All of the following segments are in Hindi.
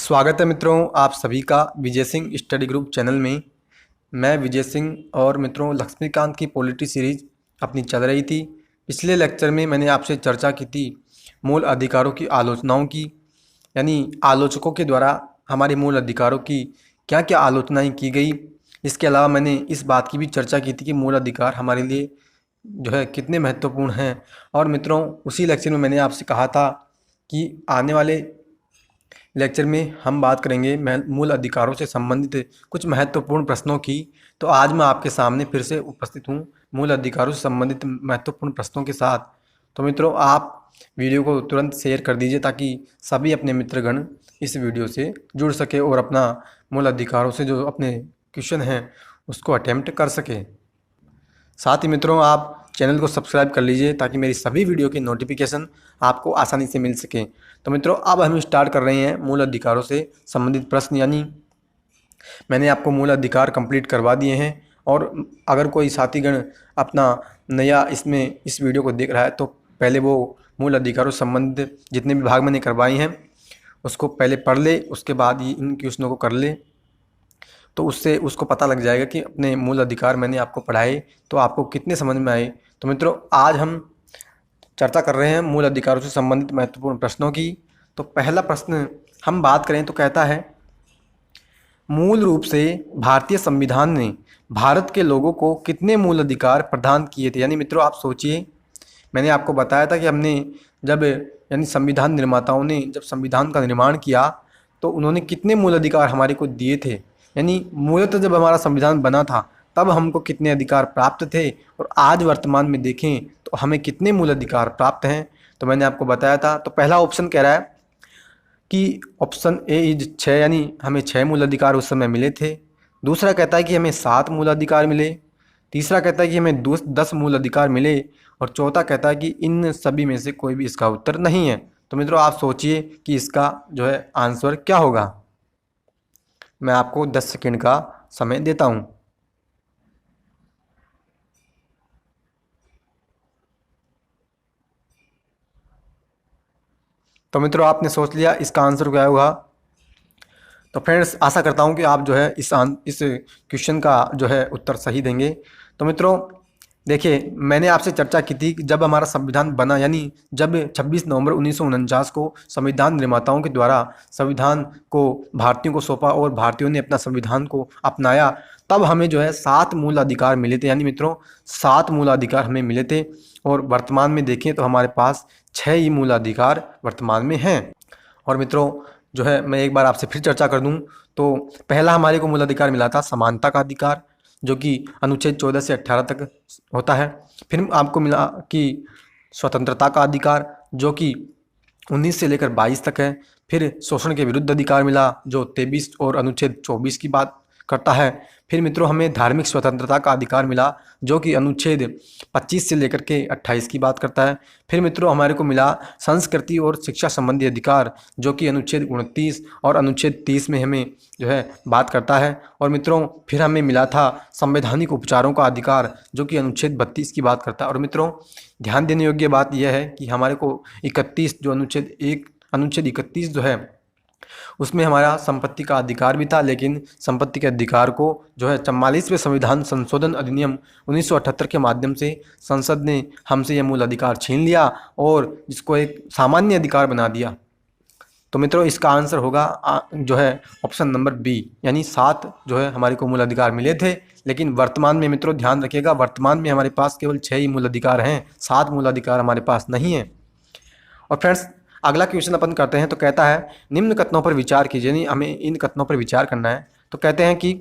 स्वागत है मित्रों आप सभी का Vijay Singh study group channel में। मैं विजय सिंह और मित्रों लक्ष्मीकांत की पॉलिटी सीरीज अपनी चल रही थी। पिछले लेक्चर में मैंने आपसे चर्चा की थी मूल अधिकारों की आलोचनाओं की, यानी आलोचकों के द्वारा हमारे मूल अधिकारों की क्या क्या आलोचनाएं की गई। इसके अलावा मैंने इस बात की भी चर्चा की थी कि मूल अधिकार हमारे लिए जो है कितने महत्वपूर्ण हैं। और मित्रों उसी लेक्चर में मैंने आपसे कहा था कि आने वाले लेक्चर में हम बात करेंगे मूल अधिकारों से संबंधित कुछ महत्वपूर्ण प्रश्नों की। तो आज मैं आपके सामने फिर से उपस्थित हूँ मूल अधिकारों से संबंधित महत्वपूर्ण प्रश्नों के साथ। तो मित्रों आप वीडियो को तुरंत शेयर कर दीजिए ताकि सभी अपने मित्रगण इस वीडियो से जुड़ सके और अपना मूल अधिकारों से जो अपने क्वेश्चन हैं उसको अटेम्प्ट कर सके। साथ ही मित्रों आप चैनल को सब्सक्राइब कर लीजिए ताकि मेरी सभी वीडियो की नोटिफिकेशन आपको आसानी से मिल सके। तो मित्रों अब हम स्टार्ट कर रहे हैं मूल अधिकारों से संबंधित प्रश्न, यानी मैंने आपको मूल अधिकार कंप्लीट करवा दिए हैं। और अगर कोई साथीगण अपना नया इस वीडियो को देख रहा है तो पहले वो मूल अधिकारों से संबंधित जितने भी भाग मैंने करवाए हैं उसको पहले पढ़ ले, उसके बाद ही इन क्वेश्चनों को कर ले, तो उससे उसको पता लग जाएगा कि अपने मूल अधिकार मैंने आपको पढ़ाए तो आपको कितने समझ में आए। तो मित्रों आज हम चर्चा कर रहे हैं मूल अधिकारों से संबंधित महत्वपूर्ण प्रश्नों की। तो पहला प्रश्न हम बात करें तो कहता है, मूल रूप से भारतीय संविधान ने भारत के लोगों को कितने मूल अधिकार प्रदान किए थे। यानी मित्रों आप सोचिए, मैंने आपको बताया था कि हमने जब यानी संविधान निर्माताओं ने जब संविधान का निर्माण किया तो उन्होंने कितने मूल अधिकार हमारे को दिए थे। यानी मूलतः जब हमारा संविधान बना था तब हमको कितने अधिकार प्राप्त थे और आज वर्तमान में देखें तो हमें कितने मूल अधिकार प्राप्त हैं। तो मैंने आपको बताया था। तो पहला ऑप्शन कह रहा है कि ऑप्शन ए इज 6, यानी हमें 6 मूल अधिकार उस समय मिले थे। दूसरा कहता है कि हमें 7 मूल अधिकार मिले। तीसरा कहता है कि हमें 10 मूल अधिकार मिले। और चौथा कहता है कि इन सभी में से कोई भी इसका उत्तर नहीं है। तो मित्रों आप सोचिए कि इसका जो है आंसर क्या होगा। मैं आपको 10 सेकंड का समय देता हूं। तो मित्रों आपने सोच लिया इसका आंसर क्या होगा। तो फ्रेंड्स आशा करता हूं कि आप जो है इस क्वेश्चन का जो है उत्तर सही देंगे। तो मित्रों देखिए मैंने आपसे चर्चा की थी कि जब हमारा संविधान बना, यानी जब 26 नवंबर 1949 को संविधान निर्माताओं के द्वारा संविधान को भारतीयों को सौंपा और भारतीयों ने अपना संविधान को अपनाया, तब हमें जो है 7 मूल अधिकार मिले थे। यानी मित्रों 7 मूल अधिकार हमें मिले थे और वर्तमान में देखें तो हमारे पास 6 ही मूल अधिकार वर्तमान में हैं। और मित्रों जो है मैं एक बार आपसे फिर चर्चा कर दूं तो पहला हमारे को मूल अधिकार मिला था समानता का अधिकार, जो कि अनुच्छेद 14 से 18 तक होता है। फिर आपको मिला कि स्वतंत्रता का अधिकार, जो कि 19 से लेकर 22 तक है। फिर शोषण के विरुद्ध अधिकार मिला जो 23 और अनुच्छेद 24 की बात करता है। फिर मित्रों हमें धार्मिक स्वतंत्रता का अधिकार मिला जो कि अनुच्छेद 25 से लेकर के 28 की बात करता है। फिर मित्रों हमारे को मिला संस्कृति और शिक्षा संबंधी अधिकार जो कि अनुच्छेद 29 और अनुच्छेद 30 में हमें जो है बात करता है। और मित्रों फिर हमें मिला था संवैधानिक उपचारों का अधिकार जो कि अनुच्छेद 32 की बात करता है। और मित्रों ध्यान देने योग्य बात यह है कि हमारे को 31 जो अनुच्छेद 31 जो है उसमें हमारा संपत्ति का अधिकार भी था, लेकिन संपत्ति के अधिकार को जो है 44वें संविधान संशोधन अधिनियम 1978 के माध्यम से संसद ने हमसे यह मूल अधिकार छीन लिया और जिसको एक सामान्य अधिकार बना दिया। तो मित्रों इसका आंसर होगा जो है ऑप्शन नंबर बी, यानी 7 जो है हमारे को मूल अधिकार मिले थे। लेकिन वर्तमान में मित्रों ध्यान रखिएगा, वर्तमान में हमारे पास केवल 6 ही मूल अधिकार हैं, 7 मूल अधिकार हमारे पास नहीं है। और फ्रेंड्स अगला क्वेश्चन अपन करते हैं। तो कहता है निम्न कथनों पर विचार कीजिए, यानी हमें इन कथनों पर विचार करना है। तो कहते हैं कि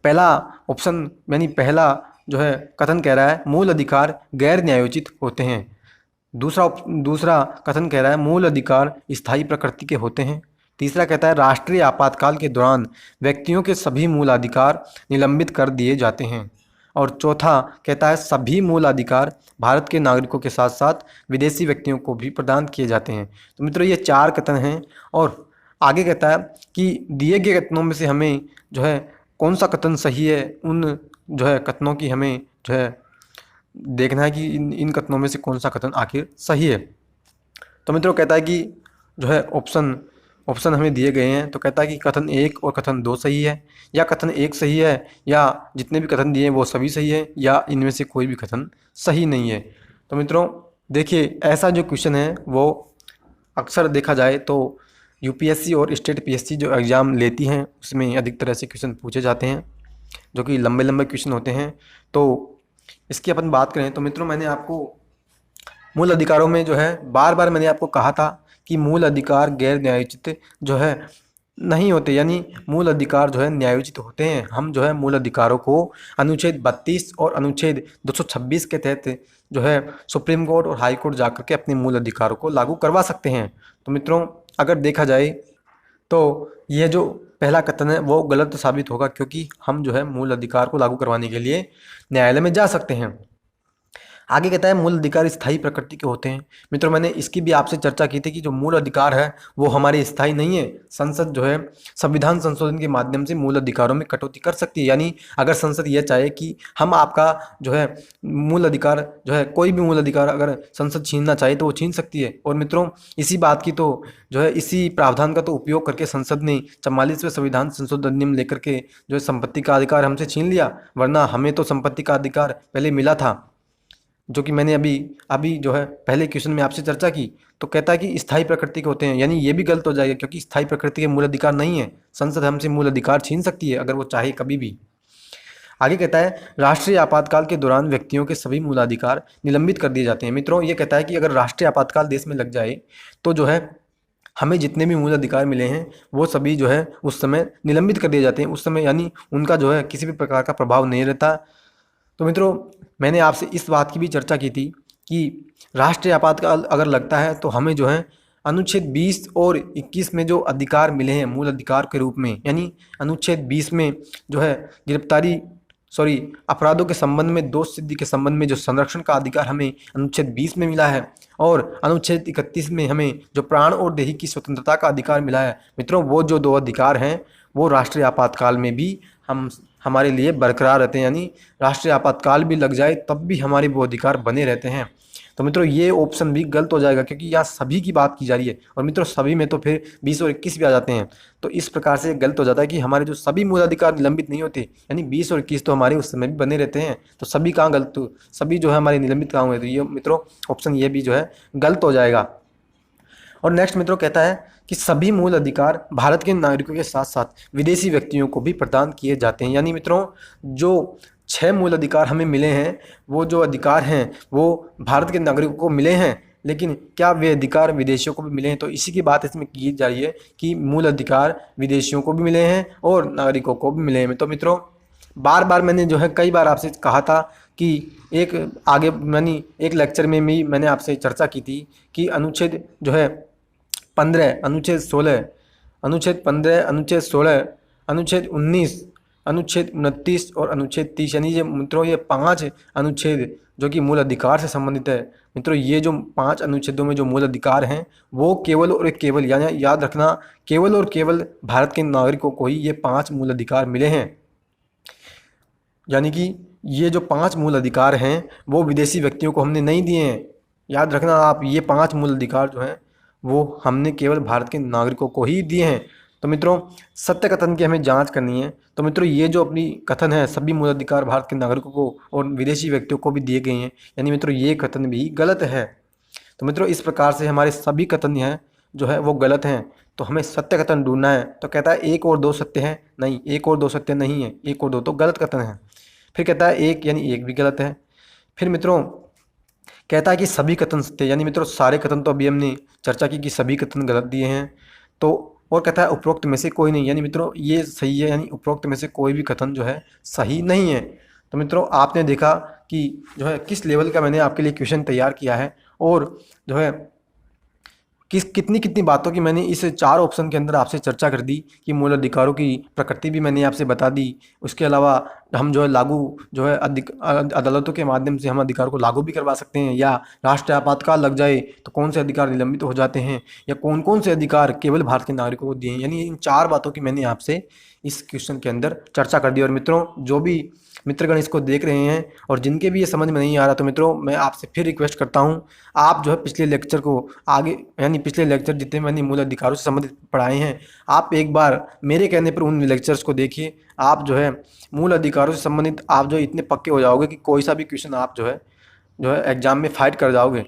पहला ऑप्शन यानी पहला जो है कथन कह रहा है मूल अधिकार गैर न्यायोचित होते हैं। दूसरा कथन कह रहा है मूल अधिकार स्थायी प्रकृति के होते हैं। तीसरा कहता है राष्ट्रीय आपातकाल के दौरान व्यक्तियों के सभी मूल अधिकार निलंबित कर दिए जाते हैं। और चौथा कहता है सभी मूल अधिकार भारत के नागरिकों के साथ साथ विदेशी व्यक्तियों को भी प्रदान किए जाते हैं। तो मित्रों ये 4 कथन हैं। और आगे कहता है कि दिए गए कथनों में से हमें जो है कौन सा कथन सही है, उन जो है कथनों की हमें जो है देखना है कि इन कथनों में से कौन सा कथन आखिर सही है। तो मित्रों कहता है कि जो है ऑप्शन हमें दिए गए हैं, तो कहता है कि कथन 1 और कथन 2 सही है, या कथन 1 सही है, या जितने भी कथन दिए हैं वो सभी सही है, या इनमें से कोई भी कथन सही नहीं है। तो मित्रों देखिए, ऐसा जो क्वेश्चन है वो अक्सर देखा जाए तो यूपीएससी और स्टेट पीएससी जो एग्ज़ाम लेती हैं उसमें अधिकतर ऐसे क्वेश्चन पूछे जाते हैं जो कि लंबे लंबे क्वेश्चन होते हैं। तो इसकी अपन बात करें तो मित्रों, मैंने आपको मूल अधिकारों में जो है बार बार मैंने आपको कहा था कि मूल अधिकार गैर न्यायोचित जो है नहीं होते, यानी मूल अधिकार जो है न्यायोचित होते हैं। हम जो है मूल अधिकारों को अनुच्छेद 32 और अनुच्छेद 226 के तहत जो है सुप्रीम कोर्ट और हाई कोर्ट जाकर के अपने मूल अधिकारों को लागू करवा सकते हैं। तो मित्रों अगर देखा जाए तो यह जो पहला कथन है वो गलत साबित होगा, क्योंकि हम जो है मूल अधिकार को लागू करवाने के लिए न्यायालय में जा सकते हैं। आगे कहता है मूल अधिकार स्थायी प्रकृति के होते हैं। मित्रों मैंने इसकी भी आपसे चर्चा की थी कि जो मूल अधिकार है वो हमारे स्थायी नहीं है। संसद जो है संविधान संशोधन के माध्यम से मूल अधिकारों में कटौती कर सकती है, यानी अगर संसद यह चाहे कि हम आपका जो है मूल अधिकार जो है कोई भी मूल अधिकार अगर संसद छीनना चाहे तो वो छीन सकती है। और मित्रों इसी बात की तो जो है इसी प्रावधान का तो उपयोग करके संसद ने 44वें संविधान संशोधन अधिनियम लेकर के जो है संपत्ति का अधिकार हमसे छीन लिया, वरना हमें तो संपत्ति का अधिकार पहले मिला था, जो कि मैंने अभी जो है पहले क्वेश्चन में आपसे चर्चा की। तो कहता है कि स्थायी प्रकृति के होते हैं, यानी ये भी गलत हो जाएगा क्योंकि स्थायी प्रकृति के मूल अधिकार नहीं है। संसद हमसे मूल अधिकार छीन सकती है अगर वो चाहे कभी भी। आगे कहता है राष्ट्रीय आपातकाल के दौरान व्यक्तियों के सभी मूलाधिकार निलंबित कर दिए जाते हैं। मित्रों ये कहता है कि अगर राष्ट्रीय आपातकाल देश में लग जाए तो जो है हमें जितने भी मूल अधिकार मिले हैं वो सभी जो है उस समय निलंबित कर दिए जाते हैं उस समय, यानी उनका जो है किसी भी प्रकार का प्रभाव नहीं रहता। तो मित्रों मैंने आपसे इस बात की भी चर्चा की थी कि राष्ट्रीय आपातकाल अगर लगता है तो हमें जो है अनुच्छेद 20 और 21 में जो अधिकार मिले हैं मूल अधिकार के रूप में, यानी अनुच्छेद 20 में जो है अपराधों के संबंध में दोष सिद्धि के संबंध में जो संरक्षण का अधिकार हमें अनुच्छेद 20 में मिला है, और अनुच्छेद 31 में हमें जो प्राण और देही की स्वतंत्रता का अधिकार मिला है। मित्रों वो जो दो अधिकार हैं वो राष्ट्रीय आपातकाल में भी हमारे लिए बरकरार रहते हैं, यानी राष्ट्रीय आपातकाल भी लग जाए तब भी हमारे वो अधिकार बने रहते हैं। तो मित्रों ये ऑप्शन भी गलत हो जाएगा क्योंकि यहाँ सभी की बात की जा रही है, और मित्रों सभी में तो फिर 20 और 21 भी आ जाते हैं। तो इस प्रकार से गलत हो जाता है कि हमारे जो सभी मूलाधिकार निलंबित नहीं होते, यानी 20 और 21 तो हमारे उस समय भी बने रहते हैं। तो सभी कहाँ गलत, सभी जो है हमारे निलंबित कहाँ हुए, तो ये मित्रों ऑप्शन ये भी जो है गलत हो जाएगा। और नेक्स्ट मित्रों कहता है कि सभी मूल अधिकार भारत के नागरिकों के साथ साथ विदेशी व्यक्तियों को भी प्रदान किए जाते हैं। यानी मित्रों जो 6 मूल अधिकार हमें मिले हैं वो जो अधिकार हैं वो भारत के नागरिकों को मिले हैं, लेकिन क्या वे अधिकार विदेशियों को भी मिले हैं? तो इसी की बात इसमें की जा रही है कि मूल अधिकार विदेशियों को भी मिले हैं और नागरिकों को भी मिले हैं। तो मित्रों बार बार मैंने जो है कई बार आपसे कहा था कि एक लेक्चर में भी मैंने आपसे चर्चा की थी कि अनुच्छेद जो है 15, अनुच्छेद 16, अनुच्छेद 15, अनुच्छेद 16, अनुच्छेद 19, अनुच्छेद 29 और अनुच्छेद 30, यानी ये मित्रों ये 5 अनुच्छेद जो कि मूल अधिकार से संबंधित है। मित्रों ये जो 5 अनुच्छेदों में जो मूल अधिकार हैं वो केवल और केवल, यानी याद रखना, केवल और केवल भारत के नागरिकों को ही ये 5 मूल अधिकार मिले हैं। यानी कि ये जो 5 मूल अधिकार हैं वो विदेशी व्यक्तियों को हमने नहीं दिए हैं। याद रखना आप, ये 5 मूल अधिकार जो हैं वो हमने केवल भारत के नागरिकों को ही दिए हैं। तो मित्रों सत्य कथन की हमें जांच करनी है। तो मित्रों ये जो अपनी कथन है सभी मूल अधिकार भारत के नागरिकों को और विदेशी व्यक्तियों को भी दिए गए हैं, यानी मित्रों ये कथन भी गलत है। तो मित्रों इस प्रकार से हमारे सभी कथन हैं जो है वो गलत हैं। तो हमें सत्य कथन ढूंढना है। तो कहता है 1 और 2 सत्य है, नहीं 1 और 2 सत्य नहीं है, 1 और 2 तो गलत कथन है। फिर कहता है 1 यानी 1 भी गलत है। फिर मित्रों कहता है कि सभी कथन सत्य, यानी मित्रों सारे कथन तो अभी हमने चर्चा की कि सभी कथन गलत दिए हैं। तो और कहता है उपरोक्त में से कोई नहीं, यानी मित्रों ये सही है, यानी उपरोक्त में से कोई भी कथन जो है सही नहीं है। तो मित्रों आपने देखा कि जो है किस लेवल का मैंने आपके लिए क्वेश्चन तैयार किया है, और जो है कितनी बातों की मैंने इस 4 ऑप्शन के अंदर आपसे चर्चा कर दी कि मूल अधिकारों की प्रकृति भी मैंने आपसे बता दी। उसके अलावा हम जो है लागू जो है अदालतों के माध्यम से हम अधिकार को लागू भी करवा सकते हैं, या राष्ट्रीय आपातकाल लग जाए तो कौन से अधिकार निलंबित हो जाते हैं, या कौन कौन से अधिकार केवल भारत के नागरिकों को दिए हैं। यानी इन 4 बातों की मैंने आपसे इस क्वेश्चन के अंदर चर्चा कर दी। और मित्रों, जो भी मित्रगण इसको देख रहे हैं और जिनके भी ये समझ में नहीं आ रहा, तो मित्रों मैं आपसे फिर रिक्वेस्ट करता हूँ, आप जो है पिछले लेक्चर को आगे, यानी पिछले लेक्चर जितने मैंने मूल अधिकारों से संबंधित पढ़ाए हैं, आप एक बार मेरे कहने पर उन लेक्चर्स को देखिए। आप जो है मूल अधिकारों से संबंधित आप जो इतने पक्के हो जाओगे कि कोई सा भी क्वेश्चन आप जो है एग्जाम में फाइट कर जाओगे।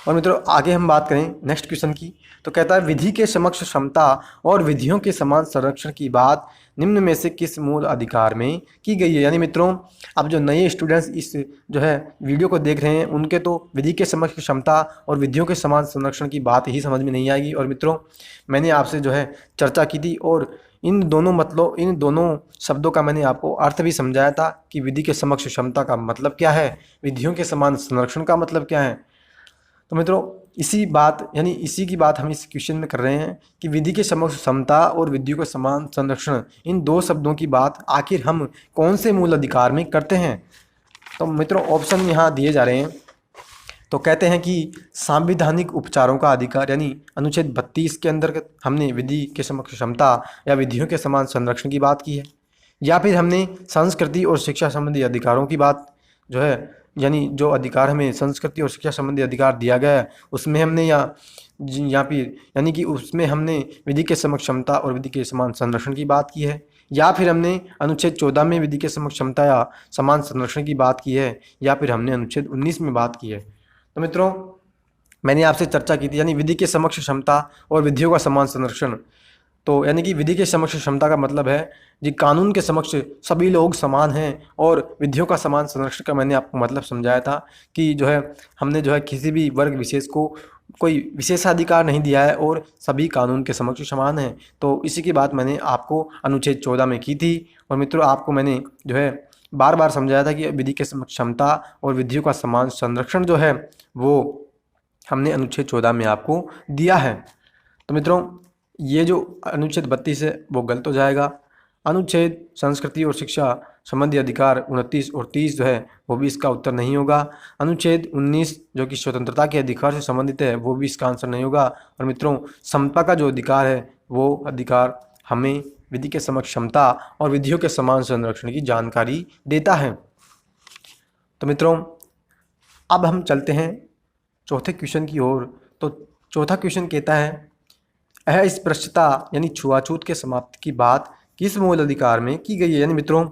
और मित्रों, आगे हम बात करें नेक्स्ट क्वेश्चन की, तो कहता है विधि के समक्ष क्षमता और विधियों के समान संरक्षण की बात निम्न में से किस मूल अधिकार में की गई है। यानी मित्रों, अब जो नए स्टूडेंट्स इस जो है वीडियो को देख रहे हैं, उनके तो विधि के समक्ष क्षमता और विधियों के समान संरक्षण की बात ही समझ में नहीं आएगी। और मित्रों, मैंने आपसे जो है चर्चा की थी और इन दोनों शब्दों का मैंने आपको अर्थ भी समझाया था कि विधि के समक्ष क्षमता का मतलब क्या है, विधियों के समान संरक्षण का मतलब क्या है। तो मित्रों, इसी की बात हम इस क्वेश्चन में कर रहे हैं कि विधि के समक्ष समता और विधियों का समान संरक्षण, इन 2 शब्दों की बात आखिर हम कौन से मूल अधिकार में करते हैं। तो मित्रों, ऑप्शन यहाँ दिए जा रहे हैं। तो कहते हैं कि सांविधानिक उपचारों का अधिकार, यानी अनुच्छेद 32 के अंदर हमने विधि के समक्ष क्षमता या विधियों के समान संरक्षण की बात की है, या फिर हमने संस्कृति और शिक्षा संबंधी अधिकारों की बात जो है, यानी जो अधिकार हमें संस्कृति और शिक्षा संबंधी अधिकार दिया गया है उसमें हमने या फिर यानी कि उसमें हमने विधि के समक्ष क्षमता और विधि के समान संरक्षण की बात की है, या फिर हमने अनुच्छेद 14 में विधि के समक्ष क्षमता या समान संरक्षण की बात की है, या फिर हमने अनुच्छेद 19 में बात की है। तो मित्रों, मैंने आपसे चर्चा की थी, यानी विधि के समक्ष क्षमता और विधियों का समान संरक्षण। तो यानी कि विधि के समक्ष क्षमता का मतलब है जी कानून के समक्ष सभी लोग समान हैं, और विधियों का समान संरक्षण का मैंने आपको मतलब समझाया था कि जो है हमने जो है किसी भी वर्ग विशेष को कोई विशेषाधिकार नहीं दिया है और सभी कानून के समक्ष समान हैं। तो इसी की बात मैंने आपको अनुच्छेद 14 में की थी। और मित्रों, आपको मैंने जो है बार बार समझाया था कि विधि के समक्ष क्षमता और विधियों का समान संरक्षण जो है वो हमने अनुच्छेद 14 में आपको दिया है। तो मित्रों, ये जो अनुच्छेद 32 है वो गलत हो जाएगा। अनुच्छेद संस्कृति और शिक्षा संबंधी अधिकार 29 और 30 जो है वो भी इसका उत्तर नहीं होगा। अनुच्छेद 19 जो कि स्वतंत्रता के अधिकार से संबंधित है वो भी इसका आंसर नहीं होगा। और मित्रों, समता का जो अधिकार है वो अधिकार हमें विधि के समक्ष क्षमता और विधियों के समान संरक्षण की जानकारी देता है। तो मित्रों, अब हम चलते हैं चौथे क्वेश्चन की ओर। तो चौथा क्वेश्चन कहता है अस्पृश्यता यानी छुआछूत के समाप्ति की बात किस मूल अधिकार में की गई है। यानी मित्रों,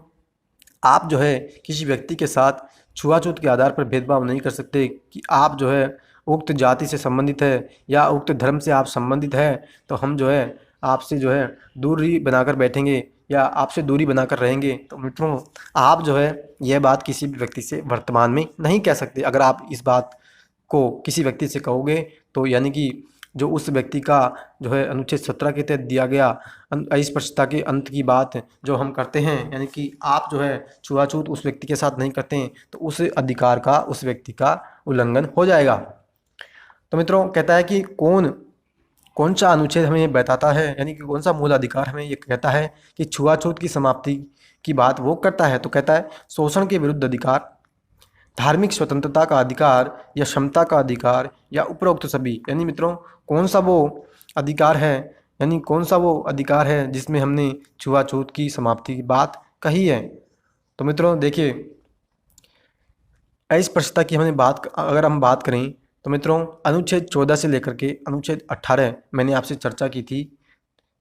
आप जो है किसी व्यक्ति के साथ छुआछूत के आधार पर भेदभाव नहीं कर सकते कि आप जो है उक्त जाति से संबंधित है या उक्त धर्म से आप संबंधित है, तो हम जो है आपसे जो है दूरी बनाकर बैठेंगे या आपसे दूरी बनाकर रहेंगे। तो मित्रों, आप जो है यह बात किसी भी व्यक्ति से वर्तमान में नहीं कह सकते। अगर आप इस बात को किसी व्यक्ति से कहोगे तो यानी कि जो उस व्यक्ति का जो है अनुच्छेद 17 के तहत दिया गया अस्पृश्यता के अंत की बात जो हम करते हैं, यानी कि आप जो है छुआछूत उस व्यक्ति के साथ नहीं करते हैं, तो उस अधिकार का उस व्यक्ति का उल्लंघन हो जाएगा। तो मित्रों, कहता है कि कौन सा अनुच्छेद हमें बताता है, यानी कि कौन सा मूल अधिकार हमें ये कहता है कि छुआछूत की समाप्ति की बात वो करता है। तो कहता है शोषण के विरुद्ध अधिकार, धार्मिक स्वतंत्रता का अधिकार, या क्षमता का अधिकार, या उपरोक्त सभी। यानी मित्रों, कौन सा वो अधिकार है, यानी कौन सा वो अधिकार है जिसमें हमने छुआछूत की समाप्ति की बात कही है। तो मित्रों देखिए, अस्पृश्यता की अगर हम बात करें तो मित्रों अनुच्छेद 14 से लेकर के अनुच्छेद 18 मैंने आपसे चर्चा की थी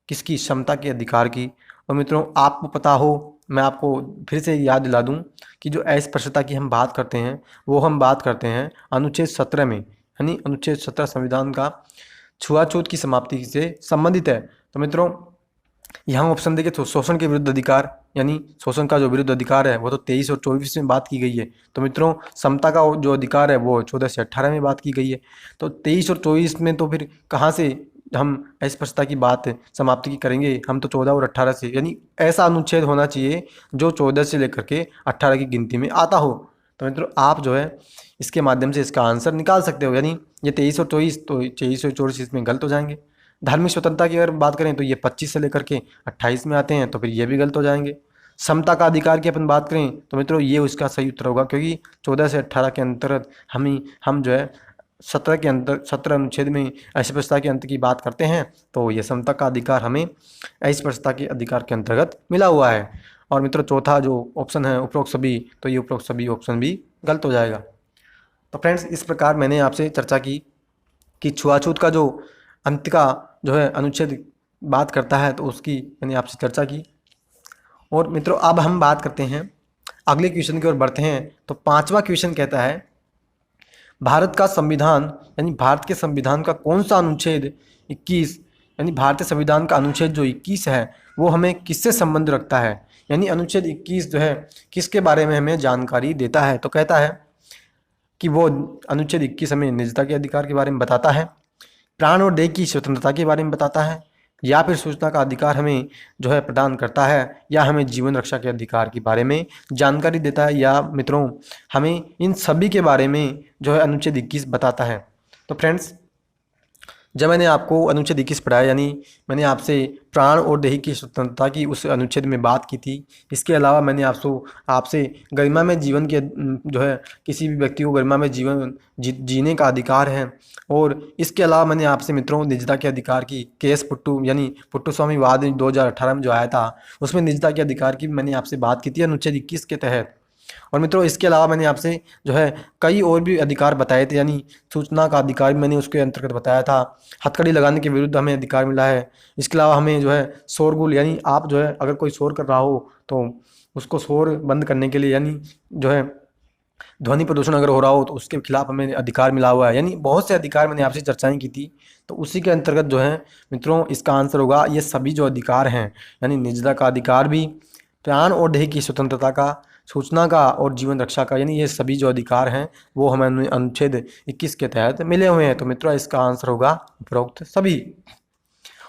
किसकी, क्षमता के अधिकार की। और मित्रों, आपको पता हो, मैं आपको फिर से याद दिला दूं कि जो अस्पृश्यता की हम बात करते हैं वो हम बात करते हैं अनुच्छेद 17 में, यानी अनुच्छेद 17 संविधान का छुआछूत की समाप्ति से संबंधित है। तो मित्रों, यहाँ ऑप्शन देखिए तो शोषण के विरुद्ध अधिकार, यानी शोषण का जो विरुद्ध अधिकार है वो तो 23 और 24 में बात की गई है। तो मित्रों, समता का जो अधिकार है वो 14 से 18 में बात की गई है। तो 23 और 24 में तो फिर कहाँ से हम अस्पृश्यता की बात समाप्ति की करेंगे, हम तो 14 और 18 से, यानी ऐसा अनुच्छेद होना चाहिए जो 14 से लेकर के 18 की गिनती में आता हो। तो मित्रों, आप जो है इसके माध्यम से इसका आंसर निकाल सकते हो, यानी ये 23 और 24 तो 23 और 24 इसमें गलत हो जाएंगे। धार्मिक स्वतंत्रता की अगर बात करें तो ये 25 से लेकर के 28 में आते हैं, तो फिर ये भी गलत हो जाएंगे। समता का अधिकार की अपन बात करें तो मित्रों ये उसका सही उत्तर होगा, क्योंकि 14 से 18 के अंतर्गत हम जो है 17 अनुच्छेद में अस्पृश्यता के अंत की बात करते हैं, तो ये समता का अधिकार हमें अस्पृश्यता के अधिकार के अंतर्गत मिला हुआ है। और मित्रों चौथा जो ऑप्शन है उपरोक्त सभी, तो ये उपरोक्त सभी ऑप्शन भी गलत हो जाएगा। तो फ्रेंड्स इस प्रकार मैंने आपसे चर्चा की कि छुआछूत का जो अंत का जो है अनुच्छेद बात करता है, तो उसकी मैंने आपसे चर्चा की। और मित्रों अब हम बात करते हैं अगले क्वेश्चन की ओर बढ़ते हैं। तो 5वां क्वेश्चन कहता है भारत का संविधान यानी भारत के संविधान का कौन सा अनुच्छेद 21 यानी भारतीय संविधान का अनुच्छेद जो 21 है वो हमें किससे संबंध रखता है, यानी अनुच्छेद 21 जो है किसके बारे में हमें जानकारी देता है। तो कहता है कि वो अनुच्छेद 21 हमें निजता के अधिकार के बारे में बताता है, प्राण और देह की स्वतंत्रता के बारे में बताता है, या फिर सूचना का अधिकार हमें जो है प्रदान करता है, या हमें जीवन रक्षा के अधिकार के बारे में जानकारी देता है, या मित्रों हमें इन सभी के बारे में जो है अनुच्छेद 21 बताता है। तो फ्रेंड्स जब मैंने आपको अनुच्छेद 21 पढ़ाया, यानी मैंने आपसे प्राण और देह की स्वतंत्रता की उस अनुच्छेद में बात की थी। इसके अलावा मैंने आपसे गरिमा में जीवन के जो है किसी भी व्यक्ति को गरिमा में जीवन जीने का अधिकार है, और इसके अलावा मैंने आपसे मित्रों निजता के अधिकार की केस पुट्टू यानी पुट्टू स्वामी वाद 2018 में जो आया था उसमें निजता के अधिकार की मैंने आपसे बात की थी अनुच्छेद 21 के तहत। और मित्रों इसके अलावा मैंने आपसे जो है कई और भी अधिकार बताए थे, यानी सूचना का अधिकार भी मैंने उसके अंतर्गत बताया था, हथकड़ी लगाने के विरुद्ध हमें अधिकार मिला है। इसके अलावा हमें जो है शोरगुल यानी आप जो है अगर कोई शोर कर रहा हो तो उसको शोर बंद करने के लिए, यानी जो है ध्वनि प्रदूषण अगर हो रहा हो तो उसके खिलाफ हमें अधिकार मिला हुआ है, यानी बहुत से अधिकार मैंने आपसे चर्चाएं की थी। तो उसी के अंतर्गत जो है मित्रों इसका आंसर होगा ये सभी जो अधिकार हैं, यानी निजता का अधिकार भी, प्राण और देह की स्वतंत्रता का, सूचना का और जीवन रक्षा का, यानी ये सभी जो अधिकार हैं वो हमें अनुच्छेद 21 के तहत मिले हुए हैं। तो मित्रों इसका आंसर होगा उपरोक्त सभी।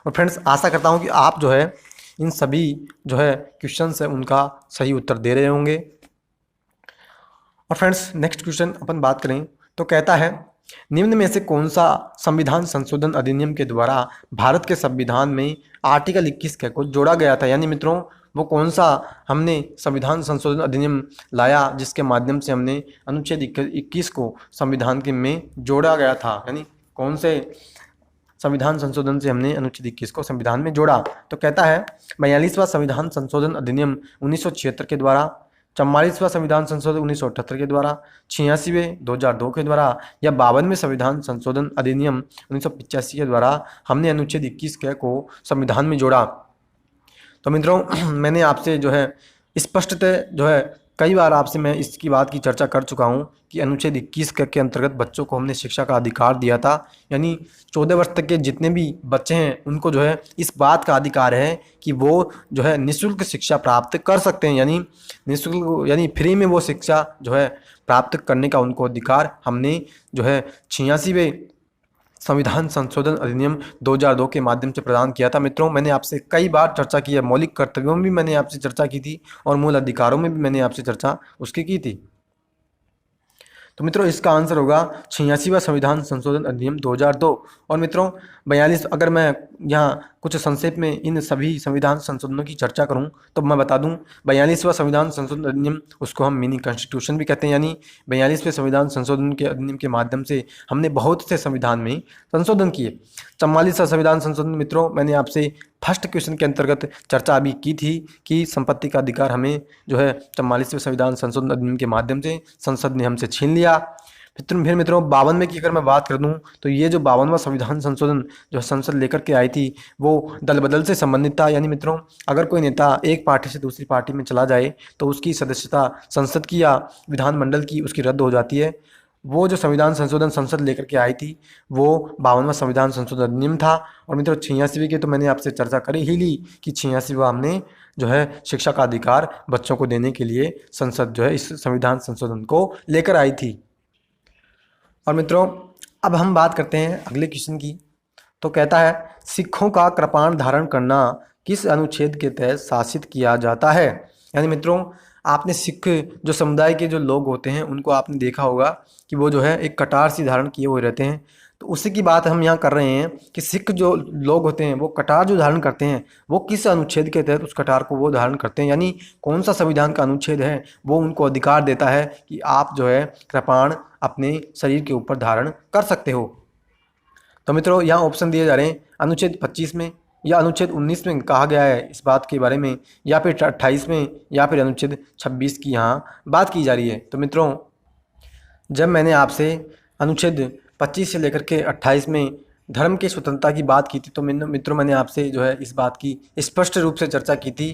और फ्रेंड्स आशा करता हूँ कि आप जो है इन सभी जो है क्वेश्चन है उनका सही उत्तर दे रहे होंगे। और फ्रेंड्स नेक्स्ट क्वेश्चन अपन बात करें तो कहता है निम्न में से कौन सा संविधान संशोधन अधिनियम के द्वारा भारत के संविधान में आर्टिकल 21 को जोड़ा गया था, यानी मित्रों वो कौन सा हमने संविधान संशोधन अधिनियम लाया जिसके माध्यम से हमने अनुच्छेद 21 को संविधान के में जोड़ा गया था, यानी कौन से संविधान संशोधन से हमने अनुच्छेद 21 को संविधान में जोड़ा। तो कहता है 42वां संविधान संशोधन अधिनियम 1976 के द्वारा, 44वां संविधान संशोधन 1978 के द्वारा, 86वें 2002 के द्वारा, या 52वें संविधान संशोधन अधिनियम 1985 के द्वारा हमने अनुच्छेद 21 को संविधान में जोड़ा। तो मित्रों मैंने आपसे जो है स्पष्टतः जो है कई बार आपसे मैं इसकी बात की चर्चा कर चुका हूँ कि अनुच्छेद 21 के अंतर्गत बच्चों को हमने शिक्षा का अधिकार दिया था, यानी 14 वर्ष तक के जितने भी बच्चे हैं उनको जो है इस बात का अधिकार है कि वो जो है निःशुल्क शिक्षा प्राप्त कर सकते हैं, यानी निःशुल्क यानी फ्री में वो शिक्षा जो है प्राप्त करने का उनको अधिकार हमने जो है 86वें संविधान संशोधन अधिनियम 2002 के माध्यम से प्रदान किया था। मित्रों मैंने आपसे कई बार चर्चा की है, मौलिक कर्तव्यों में भी मैंने आपसे चर्चा की थी और मूल अधिकारों में भी मैंने आपसे चर्चा उसकी की थी। तो मित्रों इसका आंसर होगा 86वां संविधान संशोधन अधिनियम 2002। और मित्रों 42 अगर मैं यहाँ कुछ संक्षेप में इन सभी संविधान संशोधनों की चर्चा करूँ तो मैं बता दूँ 42वां संविधान संशोधन अधिनियम उसको हम मिनी कॉन्स्टिट्यूशन भी कहते हैं, यानी 42वें संविधान संशोधन के अधिनियम के माध्यम से हमने बहुत से संविधान में संशोधन किए। 44वां संविधान संशोधन मित्रों मैंने आपसे फर्स्ट क्वेश्चन के अंतर्गत चर्चा अभी की थी कि संपत्ति का अधिकार हमें जो है 44वें संविधान संशोधन अधिनियम के माध्यम से संसद ने हमसे छीन लिया। फिर मित्रों 52वें की अगर मैं बात कर दूं तो ये जो 52वां संविधान संशोधन जो संसद लेकर के आई थी वो दल बदल से संबंधित था, यानी मित्रों अगर कोई नेता एक पार्टी से दूसरी पार्टी में चला जाए तो उसकी सदस्यता संसद की या विधानमंडल की उसकी रद्द हो जाती है। वो जो संविधान संशोधन संसद लेकर के आई थी वो 52वां संविधान संशोधन अधिनियम था। और मित्रों 86वें की तो मैंने आपसे चर्चा करी ही ली कि 86वां हमने जो है शिक्षा का अधिकार बच्चों को देने के लिए संसद जो है इस संविधान संशोधन को लेकर आई थी। और मित्रों अब हम बात करते हैं अगले क्वेश्चन की। तो कहता है सिखों का कृपाण धारण करना किस अनुच्छेद के तहत शासित किया जाता है, यानी मित्रों आपने सिख जो समुदाय के जो लोग होते हैं उनको आपने देखा होगा कि वो जो है एक कटार सी धारण किए हुए रहते हैं, तो उसी की बात हम यहाँ कर रहे हैं कि सिख जो लोग होते हैं वो कटार जो धारण करते हैं वो किस अनुच्छेद के तहत उस कटार को वो धारण करते हैं, यानी कौन सा संविधान का अनुच्छेद है वो उनको अधिकार देता है कि आप जो है कृपाण अपने शरीर के ऊपर धारण कर सकते हो। तो मित्रों यहाँ ऑप्शन दिए जा रहे हैं अनुच्छेद 25 में या अनुच्छेद 19 में कहा गया है इस बात के बारे में, या फिर 28 में, या फिर अनुच्छेद 26 की यहाँ बात की जा रही है। तो मित्रों जब मैंने आपसे अनुच्छेद 25 से लेकर के 28 में धर्म की स्वतंत्रता की बात की थी तो मित्रों मैंने आपसे जो है इस बात की स्पष्ट रूप से चर्चा की थी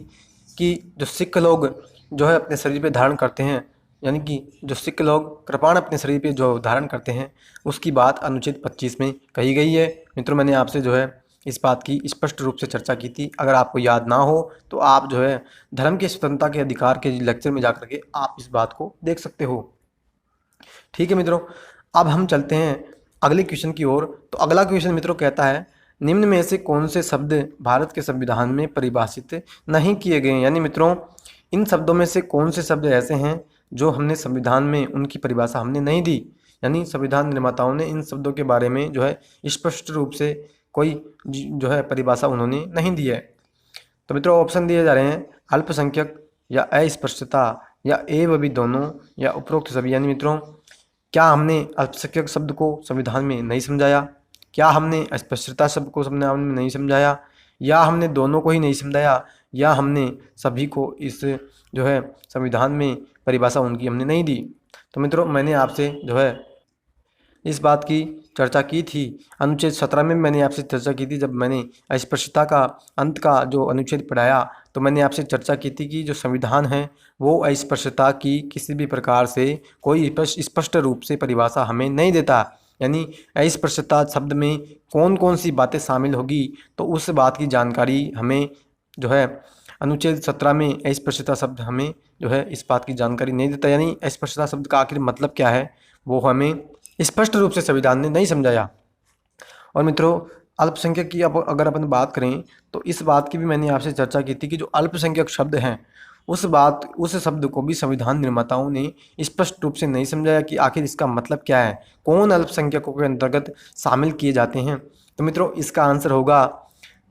कि जो सिख लोग जो है अपने शरीर पे धारण करते हैं, यानी कि जो सिख लोग कृपाण अपने शरीर पे जो धारण करते हैं उसकी बात अनुच्छेद 25 में कही गई है। मित्रों मैंने आपसे जो है इस बात की स्पष्ट रूप से चर्चा की थी। अगर आपको याद ना हो तो आप जो है धर्म की स्वतंत्रता के अधिकार के लेक्चर में जाकर के आप इस बात को देख सकते हो। ठीक है मित्रों, अब हम चलते हैं अगले क्वेश्चन की ओर। तो अगला क्वेश्चन मित्रों कहता है निम्न में से कौन से शब्द भारत के संविधान में परिभाषित नहीं किए गए हैं, यानी मित्रों इन शब्दों में से कौन से शब्द ऐसे हैं जो हमने संविधान में उनकी परिभाषा हमने नहीं दी, यानी संविधान निर्माताओं ने इन शब्दों के बारे में जो है स्पष्ट रूप से कोई जो है परिभाषा उन्होंने नहीं दी है। तो मित्रों ऑप्शन दिए जा रहे हैं अल्पसंख्यक या अस्पृश्यता या एवं भी दोनों या उपरोक्त सभी, यानी मित्रों क्या हमने अल्पसंख्यक शब्द को संविधान में नहीं समझाया, क्या हमने अस्पृश्यता शब्द को संविधान में नहीं समझाया, या हमने दोनों को ही नहीं समझाया, या हमने सभी को इस जो है संविधान में परिभाषा उनकी हमने नहीं दी। तो मित्रों मैंने आपसे जो है इस बात की चर्चा की थी अनुच्छेद 17 में मैंने आपसे चर्चा की थी जब मैंने अस्पृश्यता का अंत का जो अनुच्छेद पढ़ाया। तो मैंने आपसे चर्चा की थी कि जो संविधान है वो अस्पृश्यता की किसी भी प्रकार से कोई स्पष्ट रूप से परिभाषा हमें नहीं देता, यानी अस्पृश्यता शब्द में कौन कौन सी बातें शामिल होगी तो उस बात की जानकारी हमें जो है अनुच्छेद 17 में अस्पृश्यता शब्द हमें जो है इस बात की जानकारी नहीं देता, यानी अस्पृश्यता शब्द का आखिर मतलब क्या है वो हमें स्पष्ट रूप से संविधान ने नहीं समझाया। और मित्रों अल्पसंख्यक की अब अगर अपन बात करें तो इस बात की भी मैंने आपसे चर्चा की थी कि जो अल्पसंख्यक शब्द हैं उस शब्द को भी संविधान निर्माताओं ने स्पष्ट रूप से नहीं समझाया कि आखिर इसका मतलब क्या है, कौन अल्पसंख्यकों के अंतर्गत शामिल किए जाते हैं। तो मित्रों इसका आंसर होगा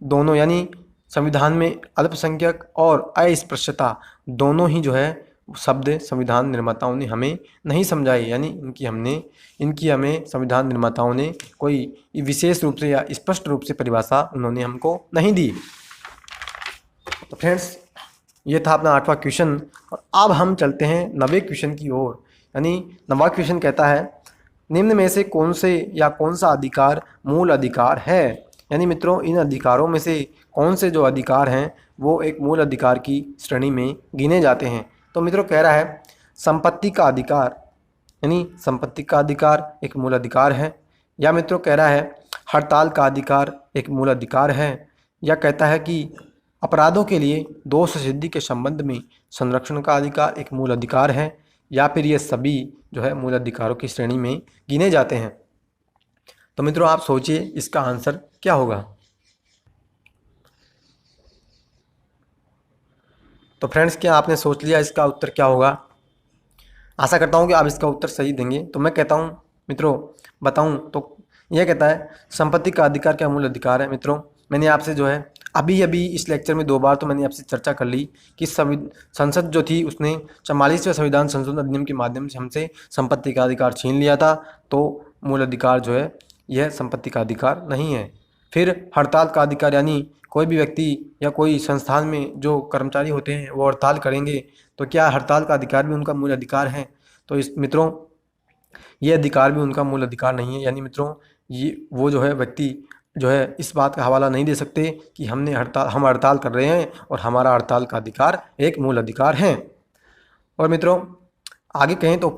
दोनों, यानी संविधान में अल्पसंख्यक और अस्पृश्यता दोनों ही जो है शब्द संविधान निर्माताओं ने हमें नहीं समझाए, यानी इनकी हमें संविधान निर्माताओं ने कोई विशेष रूप से या स्पष्ट रूप से परिभाषा उन्होंने हमको नहीं दी। तो फ्रेंड्स ये था अपना 8वां क्वेश्चन। और अब हम चलते हैं 90वें क्वेश्चन की ओर, यानी 90वां क्वेश्चन कहता है निम्न में से कौन से या कौन सा अधिकार मूल अधिकार है, यानी मित्रों इन अधिकारों में से कौन से जो अधिकार हैं वो एक मूल अधिकार की श्रेणी में गिने जाते हैं। तो मित्रों कह रहा है संपत्ति का अधिकार, यानी संपत्ति का अधिकार एक मूल अधिकार है, या मित्रों कह रहा है हड़ताल का अधिकार एक मूल अधिकार है, या कहता है कि अपराधों के लिए दोष सिद्धि के संबंध में संरक्षण का अधिकार एक मूल अधिकार है, या फिर ये सभी जो है मूल अधिकारों की श्रेणी में गिने जाते हैं। तो मित्रों आप सोचिए इसका आंसर क्या होगा। तो फ्रेंड्स क्या आपने सोच लिया इसका उत्तर क्या होगा? आशा करता हूँ कि आप इसका उत्तर सही देंगे। तो मैं कहता हूँ मित्रों बताऊँ तो यह कहता है संपत्ति का अधिकार क्या मूल अधिकार है। मित्रों मैंने आपसे जो है अभी इस लेक्चर में 2 बार तो मैंने आपसे चर्चा कर ली कि संसद जो थी उसने 44वें संविधान संशोधन अधिनियम के माध्यम से हमसे संपत्ति का अधिकार छीन लिया था, तो मूल अधिकार जो है यह संपत्ति का अधिकार नहीं है। फिर हड़ताल का अधिकार, यानी कोई भी व्यक्ति या कोई संस्थान में जो कर्मचारी होते हैं वो हड़ताल करेंगे तो क्या हड़ताल का अधिकार भी उनका मूल अधिकार है? तो इस मित्रों ये अधिकार भी उनका मूल अधिकार नहीं है, यानी मित्रों ये वो जो है व्यक्ति जो है इस बात का हवाला नहीं दे सकते कि हम हड़ताल कर रहे हैं और हमारा हड़ताल का अधिकार एक मूल अधिकार है। और मित्रों आगे कहें तो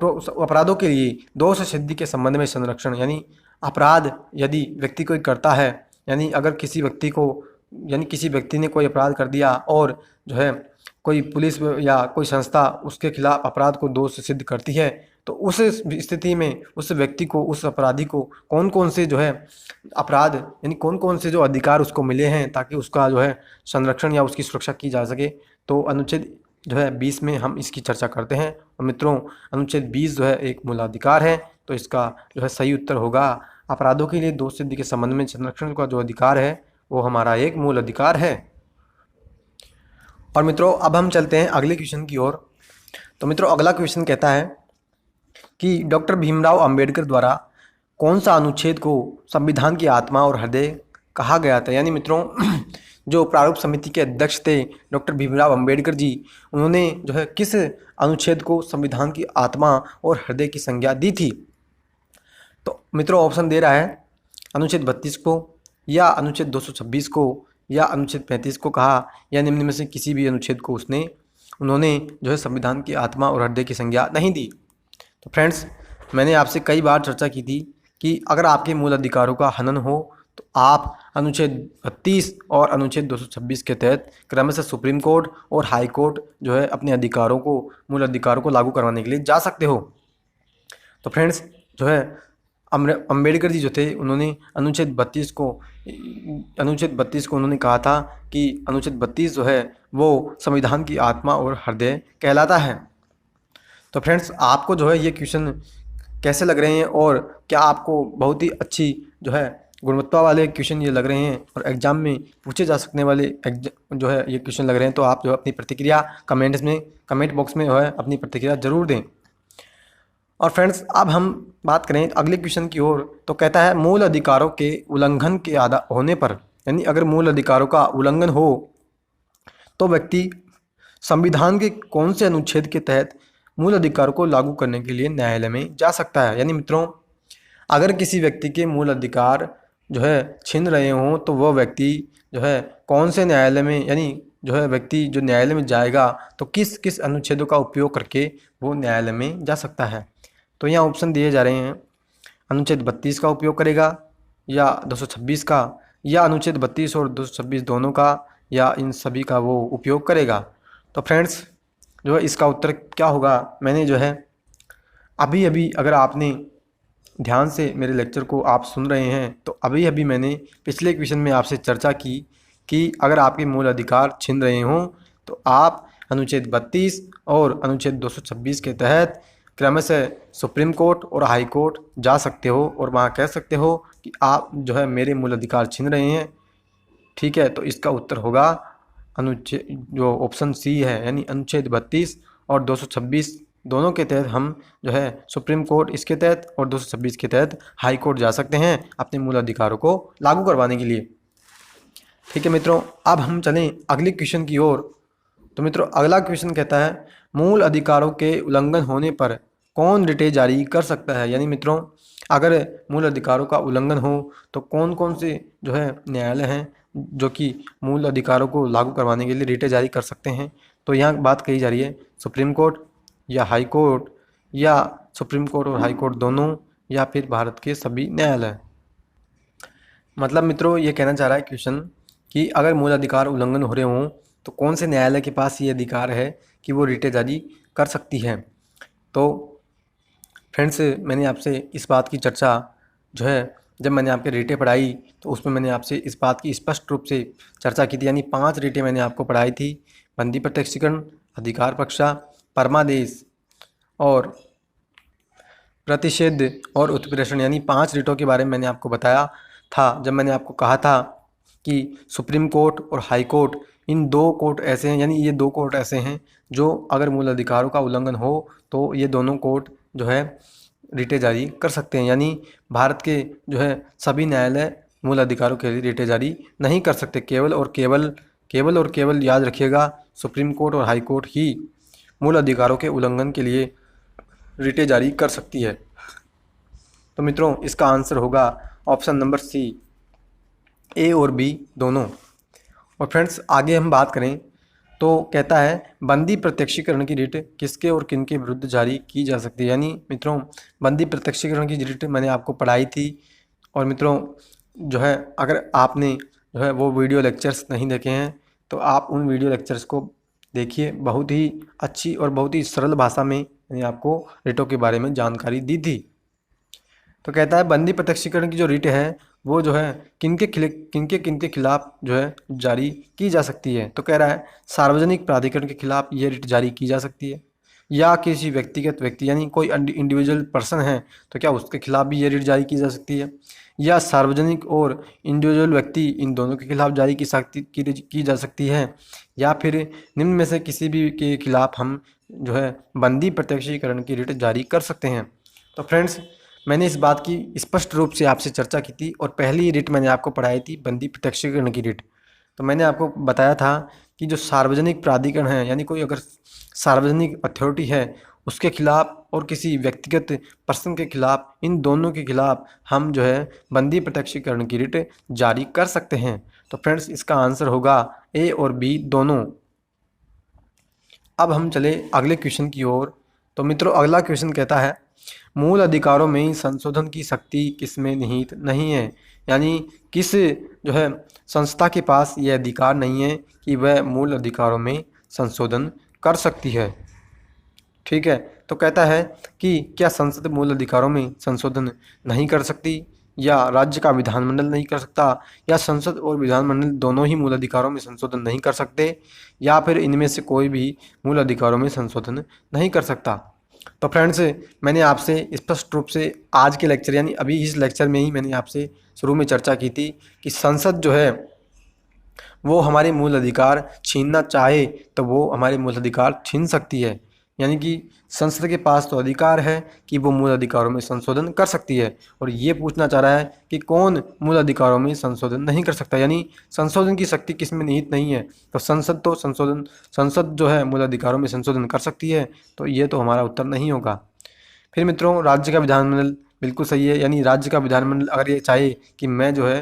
अपराधों के लिए दोष सिद्धि के संबंध में संरक्षण, यानी अपराध यदि व्यक्ति कोई करता है, यानी अगर किसी व्यक्ति ने कोई अपराध कर दिया और जो है कोई पुलिस या कोई संस्था उसके खिलाफ अपराध को दोष सिद्ध करती है तो उस स्थिति में उस व्यक्ति को, उस अपराधी को कौन कौन से जो है अपराध यानी कौन कौन से जो अधिकार उसको मिले हैं ताकि उसका जो है संरक्षण या उसकी सुरक्षा की जा सके। तो अनुच्छेद जो है 20 में हम इसकी चर्चा करते हैं। और मित्रों अनुच्छेद 20 जो है एक मूलाधिकार है, तो इसका जो है सही उत्तर होगा अपराधों के लिए दोष सिद्धि के संबंध में संरक्षण का जो अधिकार है वो हमारा एक मूल अधिकार है। और मित्रों अब हम चलते हैं अगले क्वेश्चन की ओर। तो मित्रों अगला क्वेश्चन कहता है कि डॉक्टर भीमराव अंबेडकर द्वारा कौन सा अनुच्छेद को संविधान की आत्मा और हृदय कहा गया था। यानी मित्रों जो प्रारूप समिति के अध्यक्ष थे डॉक्टर भीमराव अंबेडकर जी, उन्होंने जो है किस अनुच्छेद को संविधान की आत्मा और हृदय की संज्ञा दी थी। तो मित्रों ऑप्शन दे रहा है अनुच्छेद 32 को, या अनुच्छेद 226 को, या अनुच्छेद 35 को कहा, या निम्न में से किसी भी अनुच्छेद को उन्होंने जो है संविधान की आत्मा और हृदय की संज्ञा नहीं दी। तो फ्रेंड्स मैंने आपसे कई बार चर्चा की थी कि अगर आपके मूल अधिकारों का हनन हो तो आप अनुच्छेद 32 और अनुच्छेद 226 के तहत क्रमशः सुप्रीम कोर्ट और हाई कोर्ट जो है अपने अधिकारों को, मूल अधिकारों को लागू करवाने के लिए जा सकते हो। तो फ्रेंड्स जो है अंबेडकर जी जो थे उन्होंने अनुच्छेद 32 को उन्होंने कहा था कि अनुच्छेद 32 जो है वो संविधान की आत्मा और हृदय कहलाता है। तो फ्रेंड्स आपको जो है ये क्वेश्चन कैसे लग रहे हैं, और क्या आपको बहुत ही अच्छी जो है गुणवत्ता वाले क्वेश्चन ये लग रहे हैं और एग्जाम में पूछे जा सकने वाले जो है ये क्वेश्चन लग रहे हैं, तो आप जो है अपनी प्रतिक्रिया कमेंट बॉक्स में जो है अपनी प्रतिक्रिया जरूर दें। और फ्रेंड्स अब हम बात करें अगले क्वेश्चन की ओर। तो कहता है मूल अधिकारों के उल्लंघन के होने पर, यानी अगर मूल अधिकारों का उल्लंघन हो तो व्यक्ति संविधान के कौन से अनुच्छेद के तहत मूल अधिकारों को लागू करने के लिए न्यायालय में जा सकता है। यानी मित्रों अगर किसी व्यक्ति के मूल अधिकार जो है छीन रहे हों तो वह व्यक्ति जो है कौन से न्यायालय में, यानी जो है व्यक्ति जो न्यायालय में जाएगा तो किस किस अनुच्छेदों का उपयोग करके वो न्यायालय में जा सकता है। तो यहाँ ऑप्शन दिए जा रहे हैं अनुच्छेद 32 का उपयोग करेगा, या 226 का, या अनुच्छेद 32 और 226 दोनों का, या इन सभी का वो उपयोग करेगा। तो फ्रेंड्स जो है इसका उत्तर क्या होगा, मैंने जो है अभी अगर आपने ध्यान से मेरे लेक्चर को आप सुन रहे हैं तो अभी मैंने पिछले क्वेश्चन में आपसे चर्चा की कि अगर आपके मूल अधिकार छिन रहे हों तो आप अनुच्छेद 32 और अनुच्छेद 226 के तहत क्रमशः सुप्रीम कोर्ट और हाई कोर्ट जा सकते हो और वहाँ कह सकते हो कि आप जो है मेरे मूल अधिकार छीन रहे हैं। ठीक है, तो इसका उत्तर होगा अनुच्छेद जो ऑप्शन सी है, यानी अनुच्छेद 32 और 226 दोनों के तहत हम जो है सुप्रीम कोर्ट इसके तहत और 226 के तहत हाई कोर्ट जा सकते हैं अपने मूल अधिकारों को लागू करवाने के लिए। ठीक है मित्रों, अब हम चलें अगले क्वेश्चन की ओर। तो मित्रों अगला क्वेश्चन कहता है मूल अधिकारों के उल्लंघन होने पर कौन रिटें जारी कर सकता है। यानी मित्रों अगर मूल अधिकारों का उल्लंघन हो तो कौन कौन से जो है न्यायालय हैं जो कि मूल अधिकारों को लागू करवाने के लिए रिटें जारी कर सकते हैं। तो यहाँ बात कही जा रही है सुप्रीम कोर्ट या हाई कोर्ट, या सुप्रीम कोर्ट और हाई कोर्ट दोनों, या फिर भारत के सभी न्यायालय। मतलब मित्रों ये कहना चाह रहा है क्वेश्चन कि अगर मूल अधिकार उल्लंघन हो रहे हों तो कौन से न्यायालय के पास ये अधिकार है कि वो रिटें जारी कर सकती है। तो फ्रेंड्स मैंने आपसे इस बात की चर्चा जो है जब मैंने आपके रिटें पढ़ाई तो उसमें मैंने आपसे इस बात की स्पष्ट रूप से चर्चा की थी। यानी 5 रिटें मैंने आपको पढ़ाई थी, बंदी प्रत्यक्षीकरण, अधिकार पक्षा, परमादेश और प्रतिषेध और उत्प्रेषण। यानी 5 रिटों के बारे में मैंने आपको बताया था जब मैंने आपको कहा था कि सुप्रीम कोर्ट और हाई कोर्ट इन 2 कोर्ट ऐसे हैं, यानी ये 2 कोर्ट ऐसे हैं जो अगर मूल अधिकारों का उल्लंघन हो तो ये दोनों कोर्ट जो है रिटें जारी कर सकते हैं। यानी भारत के जो है सभी न्यायालय मूल अधिकारों के लिए रिटें जारी नहीं कर सकते। केवल याद रखिएगा सुप्रीम कोर्ट और हाई कोर्ट ही मूल अधिकारों के उल्लंघन के लिए रिटें जारी कर सकती है। तो मित्रों इसका आंसर होगा ऑप्शन नंबर सी, ए और बी दोनों। और फ्रेंड्स आगे हम बात करें तो कहता है बंदी प्रत्यक्षीकरण की रिट किसके और किन के विरुद्ध जारी की जा सकती है। यानी मित्रों बंदी प्रत्यक्षीकरण की रिट मैंने आपको पढ़ाई थी। और मित्रों जो है अगर आपने जो है वो वीडियो लेक्चर्स नहीं देखे हैं तो आप उन वीडियो लेक्चर्स को देखिए, बहुत ही अच्छी और बहुत ही सरल भाषा में मैंने आपको रिटों के बारे में जानकारी दी थी। तो कहता है बंदी प्रत्यक्षीकरण की जो रिट है वो जो है किनके खिलाफ जो है जारी की जा सकती है। तो कह रहा है सार्वजनिक प्राधिकरण के खिलाफ ये रिट जारी की जा सकती है, या किसी व्यक्तिगत व्यक्ति यानी कोई इंडिविजुअल पर्सन है तो क्या उसके खिलाफ भी ये रिट जारी की जा सकती है, या सार्वजनिक और इंडिविजुअल व्यक्ति इन दोनों के खिलाफ जारी की जा सकती है, या फिर निम्न में से किसी भी के खिलाफ हम जो है बंदी प्रत्यक्षीकरण की रिट जारी कर सकते हैं। तो फ्रेंड्स, मैंने इस बात की स्पष्ट रूप से आपसे चर्चा की थी और पहली रिट मैंने आपको पढ़ाई थी बंदी प्रत्यक्षीकरण की रिट। तो मैंने आपको बताया था कि जो सार्वजनिक प्राधिकरण है यानी कोई अगर सार्वजनिक अथॉरिटी है उसके खिलाफ और किसी व्यक्तिगत पर्सन के खिलाफ, इन दोनों के खिलाफ हम जो है बंदी प्रत्यक्षीकरण की रिट जारी कर सकते हैं। तो फ्रेंड्स, इसका आंसर होगा ए और बी दोनों। अब हम चले अगले क्वेश्चन की ओर। तो मित्रों, अगला क्वेश्चन कहता है मूल अधिकारों में संशोधन की शक्ति किसमें निहित नहीं है, यानी किस जो है संस्था के पास यह अधिकार नहीं है कि वह मूल अधिकारों में संशोधन कर सकती है। ठीक है, तो कहता है कि क्या संसद मूल अधिकारों में संशोधन नहीं कर सकती, या राज्य का विधानमंडल नहीं कर सकता, या संसद और विधानमंडल दोनों ही मूल अधिकारों में संशोधन नहीं कर सकते, या फिर इनमें से कोई भी मूल अधिकारों में संशोधन नहीं कर सकता। तो फ्रेंड्स, मैंने आपसे स्पष्ट रूप से आज के लेक्चर यानी अभी इस लेक्चर में ही मैंने आपसे शुरू में चर्चा की थी कि संसद जो है वो हमारे मूल अधिकार छीनना चाहे तो वो हमारे मूल अधिकार छीन सकती है, यानी कि संसद के पास तो अधिकार है कि वो मूल अधिकारों में संशोधन कर सकती है। और ये पूछना चाह रहा है कि कौन मूल अधिकारों में संशोधन नहीं कर सकता, यानी संशोधन की शक्ति किस में निहित नहीं है। तो संसद जो है मूल अधिकारों में संशोधन कर सकती है, तो ये तो हमारा उत्तर नहीं होगा। फिर मित्रों, राज्य का विधानमंडल बिल्कुल सही है, यानी राज्य का विधानमंडल अगर ये चाहे कि मैं जो है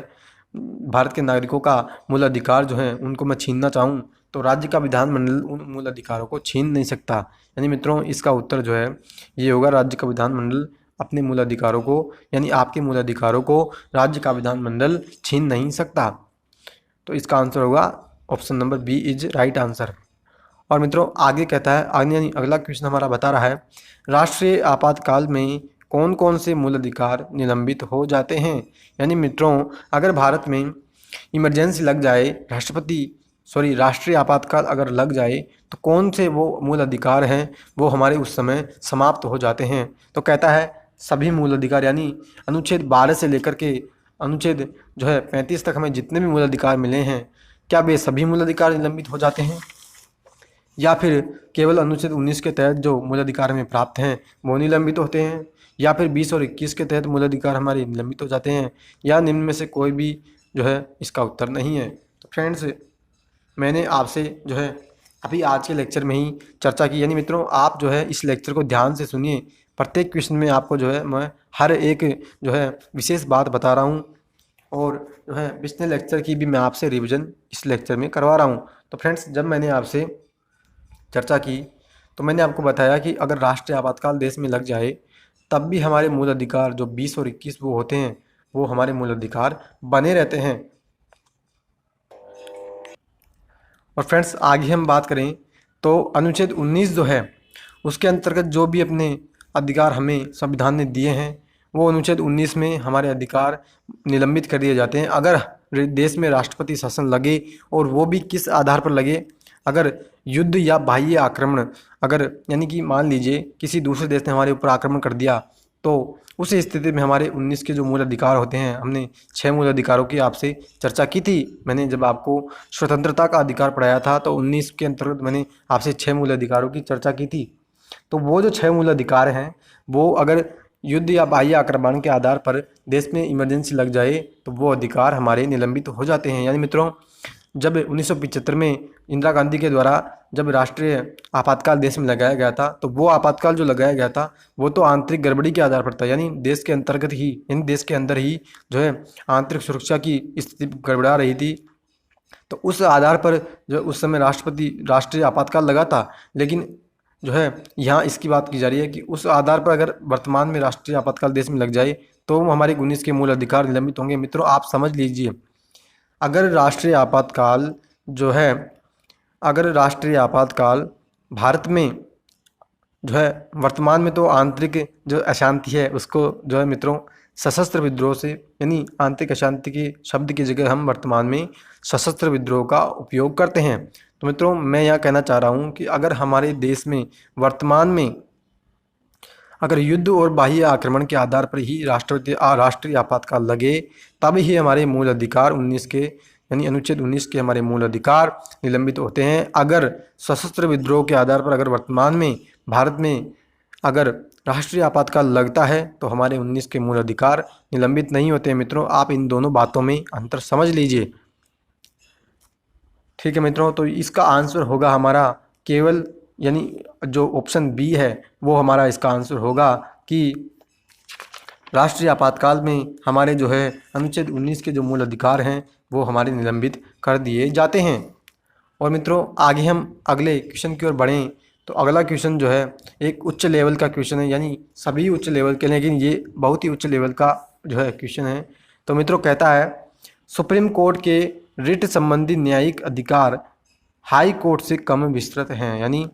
भारत के नागरिकों का मूल अधिकार जो है उनको मैं छीनना चाहूँ, तो राज्य का विधानमंडल उन मूल अधिकारों को छीन नहीं सकता। यानी मित्रों, इसका उत्तर जो है ये होगा, राज्य का विधानमंडल अपने मूल अधिकारों को यानी आपके मूल अधिकारों को राज्य का विधानमंडल छीन नहीं सकता। तो इसका आंसर होगा option number B is right answer. और मित्रों, आगे कहता है यानी अगला क्वेश्चन हमारा बता रहा है राष्ट्रीय आपातकाल में कौन कौन से मूल अधिकार निलंबित हो जाते हैं। यानी मित्रों, अगर भारत में इमरजेंसी लग जाए, राष्ट्रीय आपातकाल अगर लग जाए तो कौन से वो मूल अधिकार हैं वो हमारे उस समय समाप्त हो जाते हैं। तो कहता है सभी मूल अधिकार, यानी अनुच्छेद 12 से लेकर के अनुच्छेद जो है 35 तक हमें जितने भी मूल अधिकार मिले हैं, क्या वे सभी मूल अधिकार निलंबित हो जाते हैं, या फिर केवल अनुच्छेद 19 के तहत जो मूल अधिकार हमें प्राप्त हैं वो निलंबित होते हैं, या फिर 20 और 21 के तहत मूल अधिकार हमारे निलंबित हो जाते हैं, या निम्न में से कोई भी जो है इसका उत्तर नहीं है। तो फ्रेंड्स, मैंने आपसे जो है अभी आज के लेक्चर में ही चर्चा की, यानी मित्रों आप जो है इस लेक्चर को ध्यान से सुनिए। प्रत्येक क्वेश्चन में आपको जो है मैं हर एक जो है विशेष बात बता रहा हूँ, और जो है पिछले लेक्चर की भी मैं आपसे रिवीजन इस लेक्चर में करवा रहा हूँ। तो फ्रेंड्स, जब मैंने आपसे चर्चा की तो मैंने आपको बताया कि अगर राष्ट्रीय आपातकाल देश में लग जाए तब भी हमारे मूल अधिकार जो 20 और 21 वो होते हैं वो हमारे मूल अधिकार बने रहते हैं। और फ्रेंड्स, आगे हम बात करें तो अनुच्छेद 19 जो है उसके अंतर्गत जो भी अपने अधिकार हमें संविधान ने दिए हैं वो अनुच्छेद 19 में हमारे अधिकार निलंबित कर दिए जाते हैं अगर देश में राष्ट्रपति शासन लगे, और वो भी किस आधार पर लगे, अगर युद्ध या बाह्य आक्रमण, अगर यानी कि मान लीजिए किसी दूसरे देश ने हमारे ऊपर आक्रमण कर दिया, तो उस स्थिति में हमारे 19 के जो मूल अधिकार होते हैं, हमने 6 मूल अधिकारों की आपसे चर्चा की थी। मैंने जब आपको स्वतंत्रता का अधिकार पढ़ाया था तो 19 के अंतर्गत मैंने आपसे 6 मूल अधिकारों की चर्चा की थी। तो वो जो 6 मूल अधिकार हैं वो अगर युद्ध या बाह्य आक्रमण के आधार पर देश में इमरजेंसी लग जाए तो वो अधिकार हमारे निलंबित हो जाते हैं। यानी मित्रों, जब 1975 में इंदिरा गांधी के द्वारा जब राष्ट्रीय आपातकाल देश में लगाया गया था तो वो आपातकाल जो लगाया गया था वो तो आंतरिक गड़बड़ी के आधार पर था, यानी देश के अंतर्गत ही, यानी देश के अंदर ही जो है आंतरिक सुरक्षा की स्थिति गड़बड़ा रही थी। तो उस आधार पर जो उस समय राष्ट्रीय आपातकाल लगा था, लेकिन जो है यहाँ इसकी बात की जा रही है कि उस आधार पर अगर वर्तमान में राष्ट्रीय आपातकाल देश में लग जाए तो हमारे 19 के मूल अधिकार निलंबित होंगे। मित्रों, आप समझ लीजिए, अगर राष्ट्रीय आपातकाल जो है, अगर राष्ट्रीय आपातकाल भारत में जो है वर्तमान में तो आंतरिक जो अशांति है उसको जो है मित्रों सशस्त्र विद्रोह से, यानी आंतरिक अशांति के शब्द की जगह हम वर्तमान में सशस्त्र विद्रोह का उपयोग करते हैं। तो मित्रों मैं यहाँ कहना चाह रहा हूँ कि अगर हमारे देश में वर्तमान में अगर युद्ध और बाह्य आक्रमण के आधार पर ही राष्ट्रीय आपातकाल लगे, तब ही हमारे मूल अधिकार 19 के यानी अनुच्छेद 19 के हमारे मूल अधिकार निलंबित होते हैं। अगर सशस्त्र विद्रोह के आधार पर अगर वर्तमान में भारत में अगर राष्ट्रीय आपातकाल लगता है तो हमारे 19 के मूल अधिकार निलंबित नहीं होते हैं। मित्रों आप इन दोनों बातों में अंतर समझ लीजिए। ठीक है मित्रों, तो इसका आंसर होगा हमारा केवल यानी जो ऑप्शन बी है वो हमारा इसका आंसर होगा कि राष्ट्रीय आपातकाल में हमारे जो है अनुच्छेद 19 के जो मूल अधिकार हैं वो हमारे निलंबित कर दिए जाते हैं। और मित्रों आगे हम अगले क्वेश्चन की ओर बढ़ें तो अगला क्वेश्चन जो है एक उच्च लेवल का क्वेश्चन है, यानी सभी उच्च लेवल के, लेकिन ये बहुत ही उच्च लेवल का जो है क्वेश्चन है। तो मित्रों कहता है सुप्रीम कोर्ट के रिट संबंधी न्यायिक अधिकार हाई कोर्ट से कम विस्तृत हैं। यानी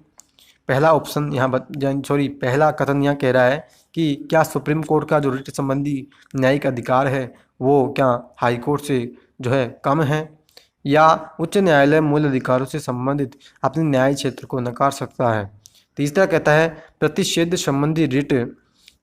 पहला ऑप्शन यहाँ पहला कथन यहाँ कह रहा है कि क्या सुप्रीम कोर्ट का जो रिट संबंधी न्यायिक अधिकार है वो क्या हाई कोर्ट से जो है कम है, या उच्च न्यायालय मूल अधिकारों से संबंधित अपने न्याय क्षेत्र को नकार सकता है। तीसरा कहता है प्रतिषेध संबंधी रिट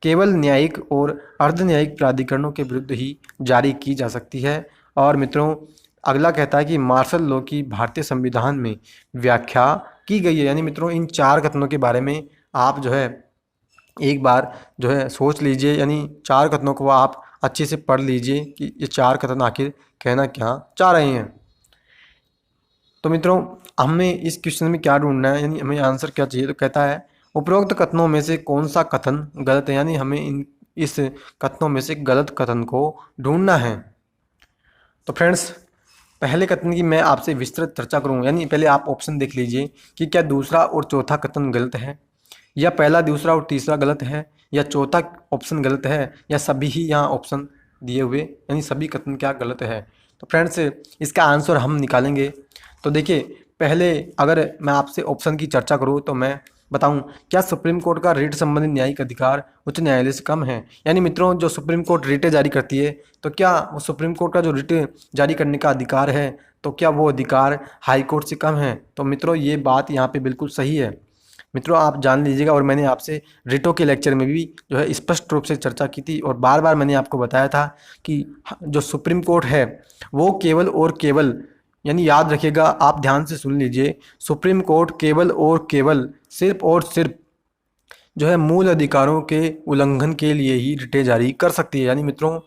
केवल न्यायिक और अर्ध न्यायिक प्राधिकरणों के विरुद्ध ही जारी की जा सकती है। और मित्रों अगला कहता है कि मार्शल लॉ की भारतीय संविधान में व्याख्या की गई है। यानी मित्रों इन चार कथनों के बारे में आप जो है एक बार जो है सोच लीजिए, यानी चार कथनों को आप अच्छे से पढ़ लीजिए कि ये चार कथन आखिर कहना क्या चाह रहे हैं। तो मित्रों हमें इस क्वेश्चन में क्या ढूंढना है, यानी हमें आंसर क्या चाहिए। तो कहता है उपरोक्त कथनों में से कौन सा कथन गलत है, यानी हमें इस कथनों में से गलत कथन को ढूंढना है। तो फ्रेंड्स पहले कथन की मैं आपसे विस्तृत चर्चा करूँगा, यानी पहले आप ऑप्शन देख लीजिए कि क्या दूसरा और चौथा कथन गलत है, या पहला दूसरा और तीसरा गलत है, या चौथा ऑप्शन गलत है, या सभी ही यहाँ ऑप्शन दिए हुए यानी सभी कथन क्या गलत है। तो फ्रेंड्स इसका आंसर हम निकालेंगे। तो देखिए पहले अगर मैं आपसे ऑप्शन की चर्चा करूँ तो मैं बताऊं क्या सुप्रीम कोर्ट का रिट संबंधी न्यायिक अधिकार उच्च न्यायालय से कम है। यानी मित्रों जो सुप्रीम कोर्ट रिटें जारी करती है तो क्या वो सुप्रीम कोर्ट का जो रिट जारी करने का अधिकार है तो क्या वो अधिकार हाई कोर्ट से कम है। तो मित्रों ये बात यहाँ पे बिल्कुल सही है। मित्रों आप जान लीजिएगा, और मैंने आपसे रिटों के लेक्चर में भी जो है स्पष्ट रूप से चर्चा की थी और बार बार मैंने आपको बताया था कि जो सुप्रीम कोर्ट है वो केवल और केवल, यानी याद रखिएगा आप ध्यान से सुन लीजिए, सुप्रीम कोर्ट केवल और केवल सिर्फ और सिर्फ जो है मूल अधिकारों के उल्लंघन के लिए ही रिटें जारी कर सकती है। यानी मित्रों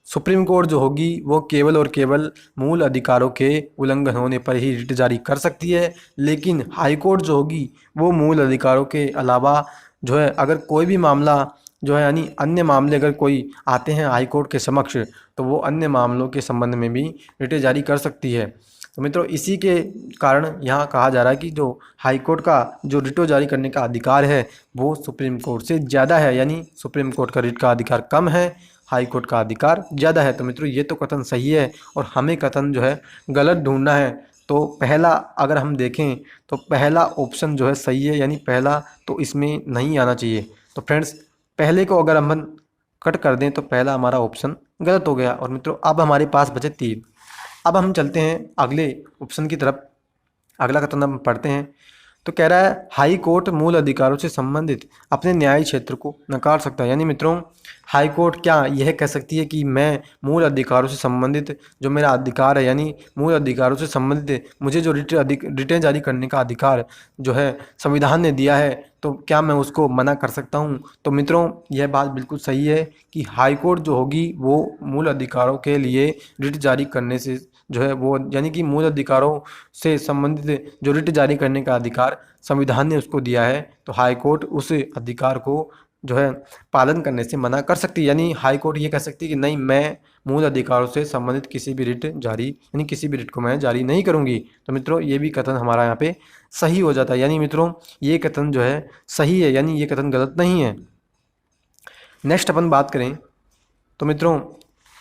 सुप्रीम कोर्ट जो होगी वो केवल और केवल मूल अधिकारों के उल्लंघन होने पर ही रिट जारी कर सकती है, लेकिन हाई कोर्ट जो होगी वो मूल अधिकारों के अलावा जो है अगर कोई भी मामला जो है यानी अन्य मामले अगर कोई आते हैं हाई कोर्ट के समक्ष तो वो अन्य मामलों के संबंध में भी रिटें जारी कर सकती है। तो मित्रों इसी के कारण यहाँ कहा जा रहा है कि जो हाई कोर्ट का जो रिटो जारी करने का अधिकार है वो सुप्रीम कोर्ट से ज़्यादा है, यानी सुप्रीम कोर्ट का रिट का अधिकार कम है, हाई कोर्ट का अधिकार ज़्यादा है। तो मित्रों ये तो कथन सही है और हमें कथन जो है गलत ढूंढना है। तो पहला अगर हम देखें तो पहला ऑप्शन जो है सही है, यानी पहला तो इसमें नहीं आना चाहिए। तो फ्रेंड्स पहले को अगर हम कट कर दें तो पहला हमारा ऑप्शन गलत हो गया। और मित्रों अब हमारे पास बचे 3। अब हम चलते हैं अगले ऑप्शन की तरफ, अगला कथन हम पढ़ते हैं। तो कह रहा है हाई कोर्ट मूल अधिकारों से संबंधित अपने न्यायिक क्षेत्र को नकार सकता है। यानी मित्रों हाई कोर्ट क्या यह कह सकती है कि मैं मूल अधिकारों से संबंधित जो मेरा अधिकार है, यानी मूल अधिकारों से संबंधित मुझे जो रिटें जारी करने का अधिकार जो है संविधान ने दिया है तो क्या मैं उसको मना कर सकता हूं। तो मित्रों यह बात बिल्कुल सही है कि हाई कोर्ट जो होगी वो मूल अधिकारों के लिए रिट जारी करने से जो है वो यानी कि मूल अधिकारों से संबंधित जो रिट जारी करने का अधिकार संविधान ने उसको दिया है तो हाई कोर्ट उस अधिकार को जो है पालन करने से मना कर सकती है। यानी हाई कोर्ट ये कह सकती है कि नहीं मैं मूल अधिकारों से संबंधित किसी भी रिट जारी यानी किसी भी रिट को मैं जारी नहीं करूंगी। तो मित्रों ये भी कथन हमारा यहाँ पे सही हो जाता है, यानी मित्रों ये कथन जो है सही है, यानी ये कथन गलत नहीं है। नेक्स्ट अपन बात करें तो मित्रों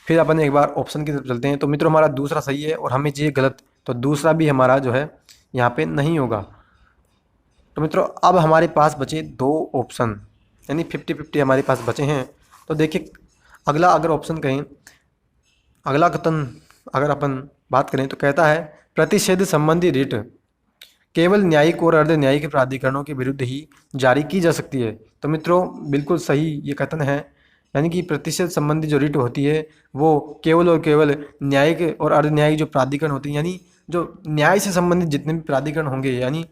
फिर अपन एक बार ऑप्शन की तरफ चलते हैं। तो मित्रों हमारा दूसरा सही है और हमें चाहिए गलत, तो दूसरा भी हमारा जो है यहाँ पे नहीं होगा। तो मित्रों अब हमारे पास बचे 2 ऑप्शन, यानी 50-50 हमारे पास बचे हैं। तो देखिए अगला अगर ऑप्शन कहें, अगला कथन अगर अपन बात करें तो कहता है प्रतिषेध संबंधी रिट केवल न्यायिक और अर्ध न्यायिक प्राधिकरणों के विरुद्ध ही जारी की जा सकती है। तो मित्रों बिल्कुल सही ये कथन है, यानी कि प्रतिषेध संबंधी जो रिट होती है वो केवल और केवल न्यायिक और अर्ध न्यायिक जो प्राधिकरण होते हैं, यानी जो न्याय से संबंधित जितने भी प्राधिकरण होंगे, यानी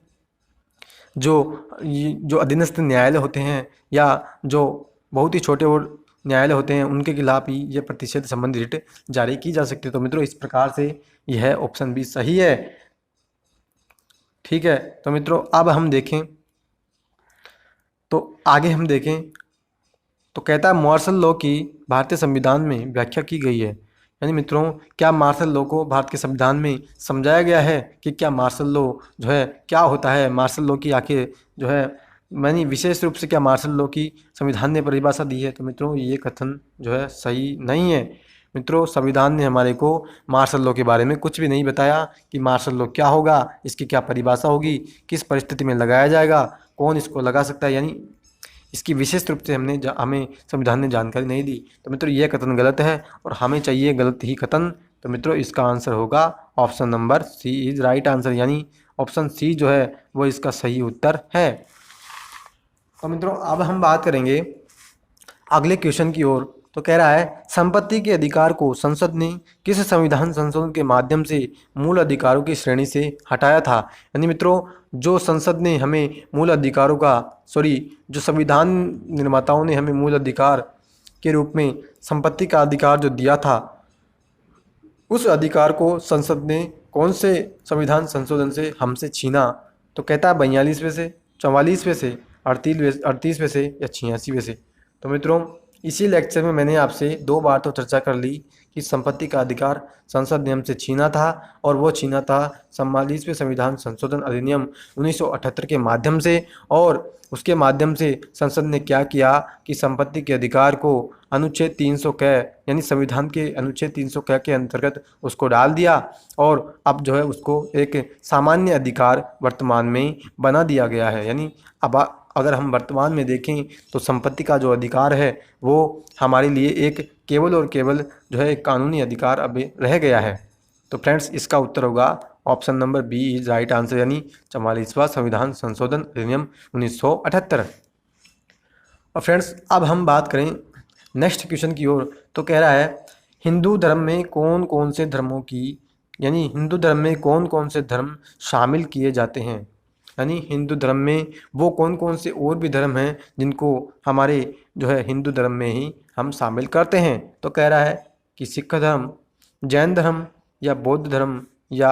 जो अधीनस्थ न्यायालय होते हैं या जो बहुत ही छोटे और न्यायालय होते हैं, उनके खिलाफ ही यह प्रतिषेध संबंधी रिट जारी की जा सकती है। तो मित्रों इस प्रकार से यह ऑप्शन भी सही है। ठीक है, तो मित्रों अब हम देखें, तो आगे हम देखें तो कहता है मार्शल लॉ की भारतीय संविधान में व्याख्या की गई है। यानी मित्रों क्या मार्शल लॉ को भारत के संविधान में समझाया गया है कि क्या मार्शल लॉ जो है क्या होता है, मार्शल लॉ की आखिर जो है यानी विशेष रूप से क्या मार्शल लॉ की संविधान ने परिभाषा दी है। तो मित्रों ये कथन जो है सही नहीं है। मित्रों संविधान ने हमारे को मार्शल लॉ के बारे में कुछ भी नहीं बताया कि मार्शल लॉ क्या होगा, इसकी क्या परिभाषा होगी, किस परिस्थिति में लगाया जाएगा, कौन इसको लगा सकता है, यानी इसकी विशेष रूप से हमें संविधान ने जानकारी नहीं दी। तो मित्रों यह कथन गलत है और हमें चाहिए गलत ही कथन। तो मित्रों इसका आंसर होगा option number C is right answer, यानी ऑप्शन सी जो है वो इसका सही उत्तर है। तो मित्रों अब हम बात करेंगे अगले क्वेश्चन की ओर। तो कह रहा है संपत्ति के अधिकार को संसद ने किस संविधान संशोधन के माध्यम से मूल अधिकारों की श्रेणी से हटाया था। यानी मित्रों जो संसद ने हमें मूल अधिकारों का जो संविधान निर्माताओं ने हमें मूल अधिकार के रूप में संपत्ति का अधिकार जो दिया था, उस अधिकार को संसद ने कौन से संविधान संशोधन से हमसे छीना। तो कहता है 42वें से, 44वें से, 38वें से या 86वें से। तो मित्रों इसी लेक्चर में मैंने आपसे 2 बार तो चर्चा कर ली कि संपत्ति का अधिकार संसद ने हमसे छीना था, और वो छीना था 44वें संविधान संशोधन अधिनियम 1978 के माध्यम से। और उसके माध्यम से संसद ने क्या किया कि संपत्ति के अधिकार को अनुच्छेद 300 क यानी संविधान के अनुच्छेद 300 क के अंतर्गत उसको डाल दिया, और अब जो है उसको एक सामान्य अधिकार वर्तमान में बना दिया गया है। यानी अब अगर हम वर्तमान में देखें तो संपत्ति का जो अधिकार है वो हमारे लिए एक केवल और केवल जो है एक कानूनी अधिकार अब रह गया है। तो फ्रेंड्स इसका उत्तर होगा option number B is right answer, यानी 44वां संविधान संशोधन अधिनियम 1978। और फ्रेंड्स अब हम बात करें नेक्स्ट क्वेश्चन की ओर। तो कह रहा है हिंदू धर्म में कौन कौन से धर्मों की, यानी हिंदू धर्म में कौन कौन से धर्म शामिल किए जाते हैं। यानी हिंदू धर्म में वो कौन कौन से और भी धर्म हैं जिनको हमारे जो है हिंदू धर्म में ही हम शामिल करते हैं। तो कह रहा है कि सिख धर्म, जैन धर्म या बौद्ध धर्म या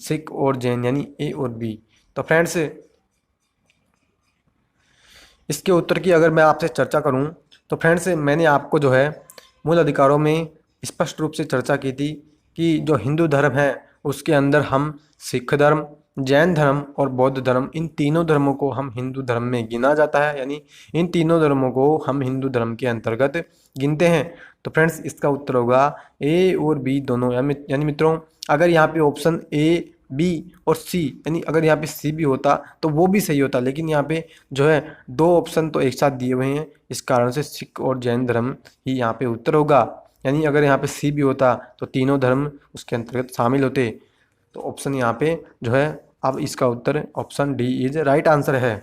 सिख और जैन, यानी ए और बी। तो फ्रेंड्स इसके उत्तर की अगर मैं आपसे चर्चा करूं तो फ्रेंड्स मैंने आपको जो है मूल अधिकारों में स्पष्ट रूप से चर्चा की थी कि जो हिंदू धर्म है उसके अंदर हम सिख धर्म, जैन धर्म और बौद्ध धर्म, इन तीनों धर्मों को हम हिंदू धर्म में गिना जाता है, यानी इन तीनों धर्मों को हम हिंदू धर्म के अंतर्गत गिनते हैं। तो फ्रेंड्स इसका उत्तर होगा ए और बी दोनों। यानी मित्रों अगर यहाँ पे ऑप्शन ए, बी और सी, यानी अगर यहाँ पे सी भी होता तो वो भी सही होता, लेकिन यहाँ पे जो है 2 ऑप्शन तो एक साथ दिए हुए हैं, इस कारण से सिख और जैन धर्म ही यहाँ पे उत्तर होगा। यानी अगर यहाँ पे सी भी होता तो तीनों धर्म उसके अंतर्गत शामिल होते। तो ऑप्शन यहाँ पे जो है अब इसका उत्तर option D is right answer है।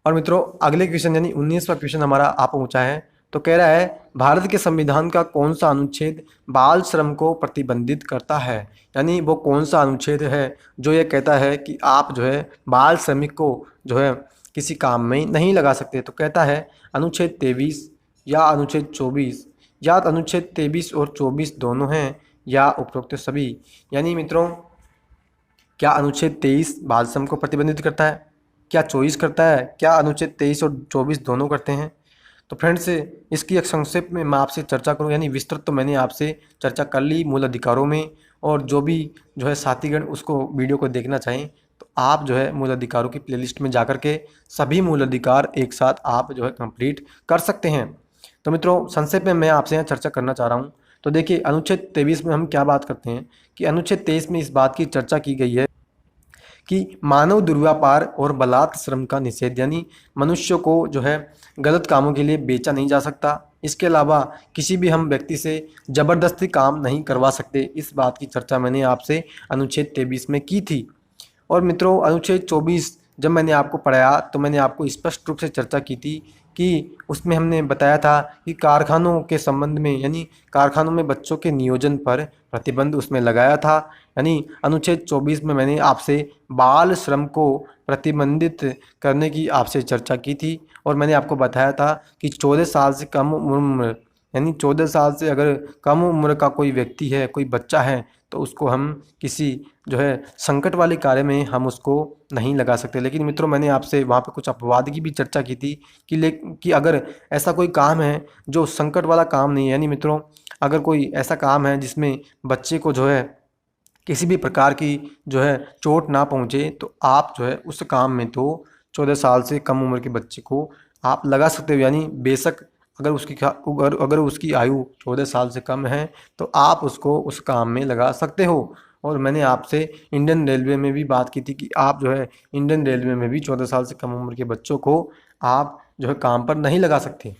और मित्रों अगले क्वेश्चन यानी 19वां क्वेश्चन हमारा आप पूछा है। तो कह रहा है भारत के संविधान का कौन सा अनुच्छेद बाल श्रम को प्रतिबंधित करता है। यानी वो कौन सा अनुच्छेद है जो ये कहता है कि आप जो है बाल श्रमिक को जो है किसी काम में नहीं लगा सकते। तो कहता है अनुच्छेद 23 या अनुच्छेद 24, या अनुच्छेद 23 और 24 दोनों हैं, या उपरोक्त सभी। यानी मित्रों क्या अनुच्छेद 23 बाल श्रम को प्रतिबंधित करता है, क्या 24 करता है, क्या अनुच्छेद 23 और 24 दोनों करते हैं। तो फ्रेंड्स इसकी एक संक्षेप में मैं आपसे चर्चा करूं, यानी विस्तृत तो मैंने आपसे चर्चा कर ली मूल अधिकारों में, और जो भी जो है साथीगण उसको वीडियो को देखना चाहें तो आप जो है मूल अधिकारों की प्लेलिस्ट में जाकर के सभी मूल अधिकार एक साथ आप जो है कंप्लीट कर सकते हैं। तो मित्रों संक्षेप में मैं आपसे यहाँ चर्चा करना चाह रहा हूँ। तो देखिए अनुच्छेद 23 में हम क्या बात करते हैं कि अनुच्छेद 23 में इस बात की चर्चा की गई है कि मानव दुर्व्यापार और बलात्कार श्रम का निषेध, यानी मनुष्य को जो है गलत कामों के लिए बेचा नहीं जा सकता। इसके अलावा किसी भी हम व्यक्ति से ज़बरदस्ती काम नहीं करवा सकते। इस बात की चर्चा मैंने आपसे अनुच्छेद 23 में की थी। और मित्रों अनुच्छेद 24 जब मैंने आपको पढ़ाया तो मैंने आपको स्पष्ट रूप से चर्चा की थी कि उसमें हमने बताया था कि कारखानों के संबंध में, यानी कारखानों में बच्चों के नियोजन पर प्रतिबंध उसमें लगाया था। यानी अनुच्छेद 24 में मैंने आपसे बाल श्रम को प्रतिबंधित करने की आपसे चर्चा की थी और मैंने आपको बताया था कि 14 साल से कम उम्र, यानी 14 साल से अगर कम उम्र का कोई व्यक्ति है, कोई बच्चा है, तो उसको हम किसी जो है संकट वाले कार्य में हम उसको नहीं लगा सकते। लेकिन मित्रों मैंने आपसे वहाँ पे कुछ अपवाद की भी चर्चा की थी कि अगर ऐसा कोई काम है जो संकट वाला काम नहीं है, यानी मित्रों अगर कोई ऐसा काम है जिसमें बच्चे को जो है किसी भी प्रकार की जो है चोट ना पहुँचे, तो आप जो है उस काम में तो 14 साल से कम उम्र के बच्चे को आप लगा सकते हो। यानी बेशक अगर उसकी आयु 14 साल से कम है तो आप उसको उस काम में लगा सकते हो। और मैंने आपसे इंडियन रेलवे में भी बात की थी कि आप जो है इंडियन रेलवे में भी 14 साल से कम उम्र के बच्चों को आप जो है काम पर नहीं लगा सकते।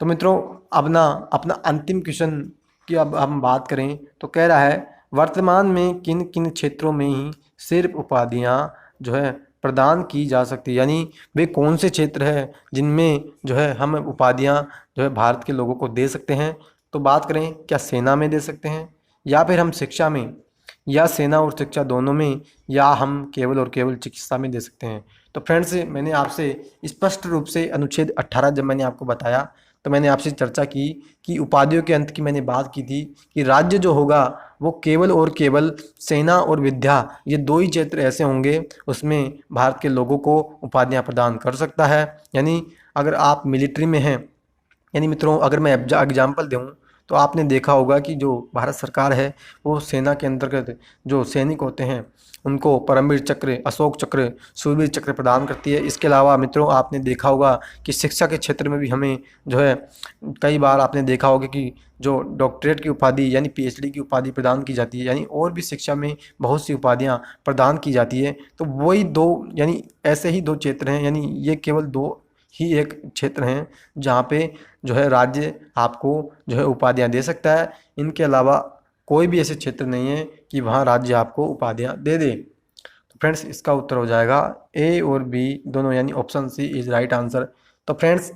तो मित्रों अब ना अपना अंतिम क्वेश्चन की अब हम बात करें तो कह रहा है वर्तमान में किन किन क्षेत्रों में ही सिर्फ उपाधियां जो है प्रदान की जा सकती है, यानी वे कौन से क्षेत्र है जिनमें जो है हम उपाधियां जो है भारत के लोगों को दे सकते हैं। तो बात करें क्या सेना में दे सकते हैं, या फिर हम शिक्षा में, या सेना और शिक्षा दोनों में, या हम केवल और केवल चिकित्सा में दे सकते हैं। तो फ्रेंड्स मैंने आपसे स्पष्ट रूप से अनुच्छेद 18 जब मैंने आपको बताया तो मैंने आपसे चर्चा की कि उपाधियों के अंत की मैंने बात की थी कि राज्य जो होगा वो केवल और केवल सेना और विद्या, ये दो ही क्षेत्र ऐसे होंगे उसमें भारत के लोगों को उपाधियां प्रदान कर सकता है। यानी अगर आप मिलिट्री में हैं, यानी मित्रों अगर मैं एग्जाम्पल दूँ तो आपने देखा होगा कि जो भारत सरकार है वो सेना के अंतर्गत जो सैनिक होते हैं उनको परमवीर चक्र, अशोक चक्र, शूरवीर चक्र प्रदान करती है। इसके अलावा मित्रों आपने देखा होगा कि शिक्षा के क्षेत्र में भी हमें जो है कई बार आपने देखा होगा कि जो डॉक्टरेट की उपाधि यानी पीएचडी की उपाधि प्रदान की जाती है, यानी और भी शिक्षा में बहुत सी उपाधियां प्रदान की जाती है। तो वही दो, यानी ऐसे ही दो क्षेत्र हैं, यानी ये केवल दो ही एक क्षेत्र हैं जहाँ पे जो है राज्य आपको जो है उपाधियाँ दे सकता है। इनके अलावा कोई भी ऐसे क्षेत्र नहीं है कि वहाँ राज्य आपको उपाधियाँ दे दे। तो फ्रेंड्स इसका उत्तर हो जाएगा ए और बी दोनों, यानी option C is right answer. तो फ्रेंड्स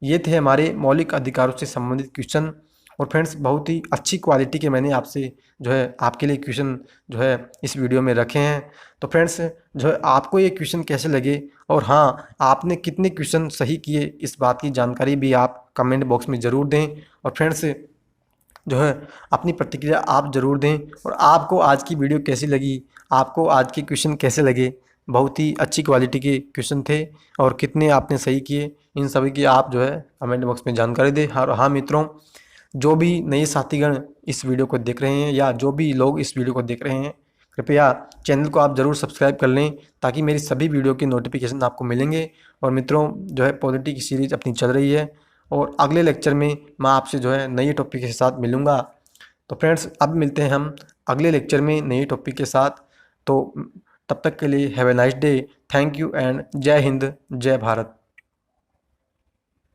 ये थे हमारे मौलिक अधिकारों से संबंधित क्वेश्चन। और फ्रेंड्स बहुत ही अच्छी क्वालिटी के मैंने आपसे जो है आपके लिए क्वेश्चन जो है इस वीडियो में रखे हैं। तो फ्रेंड्स जो है आपको ये क्वेश्चन कैसे लगे और हाँ आपने कितने क्वेश्चन सही किए इस बात की जानकारी भी आप कमेंट बॉक्स में ज़रूर दें। और फ्रेंड्स जो है अपनी प्रतिक्रिया आप ज़रूर दें। और आपको आज की वीडियो कैसी लगी, आपको आज के क्वेश्चन कैसे लगे, बहुत ही अच्छी क्वालिटी के क्वेश्चन थे और कितने आपने सही किए, इन सभी की आप जो है कमेंट बॉक्स में जानकारी दें। और हाँ मित्रों जो भी नए साथीगण इस वीडियो को देख रहे हैं या जो भी लोग इस वीडियो को देख रहे हैं, कृपया चैनल को आप ज़रूर सब्सक्राइब कर लें ताकि मेरी सभी वीडियो के नोटिफिकेशन आपको मिलेंगे। और मित्रों जो है पॉलिटी की सीरीज़ अपनी चल रही है और अगले लेक्चर में मैं आपसे जो है नए टॉपिक के साथ मिलूँगा। तो फ्रेंड्स अब मिलते हैं हम अगले लेक्चर में नए टॉपिक के साथ। तो तब तक के लिए have a nice day, thank you and जय हिंद जय भारत।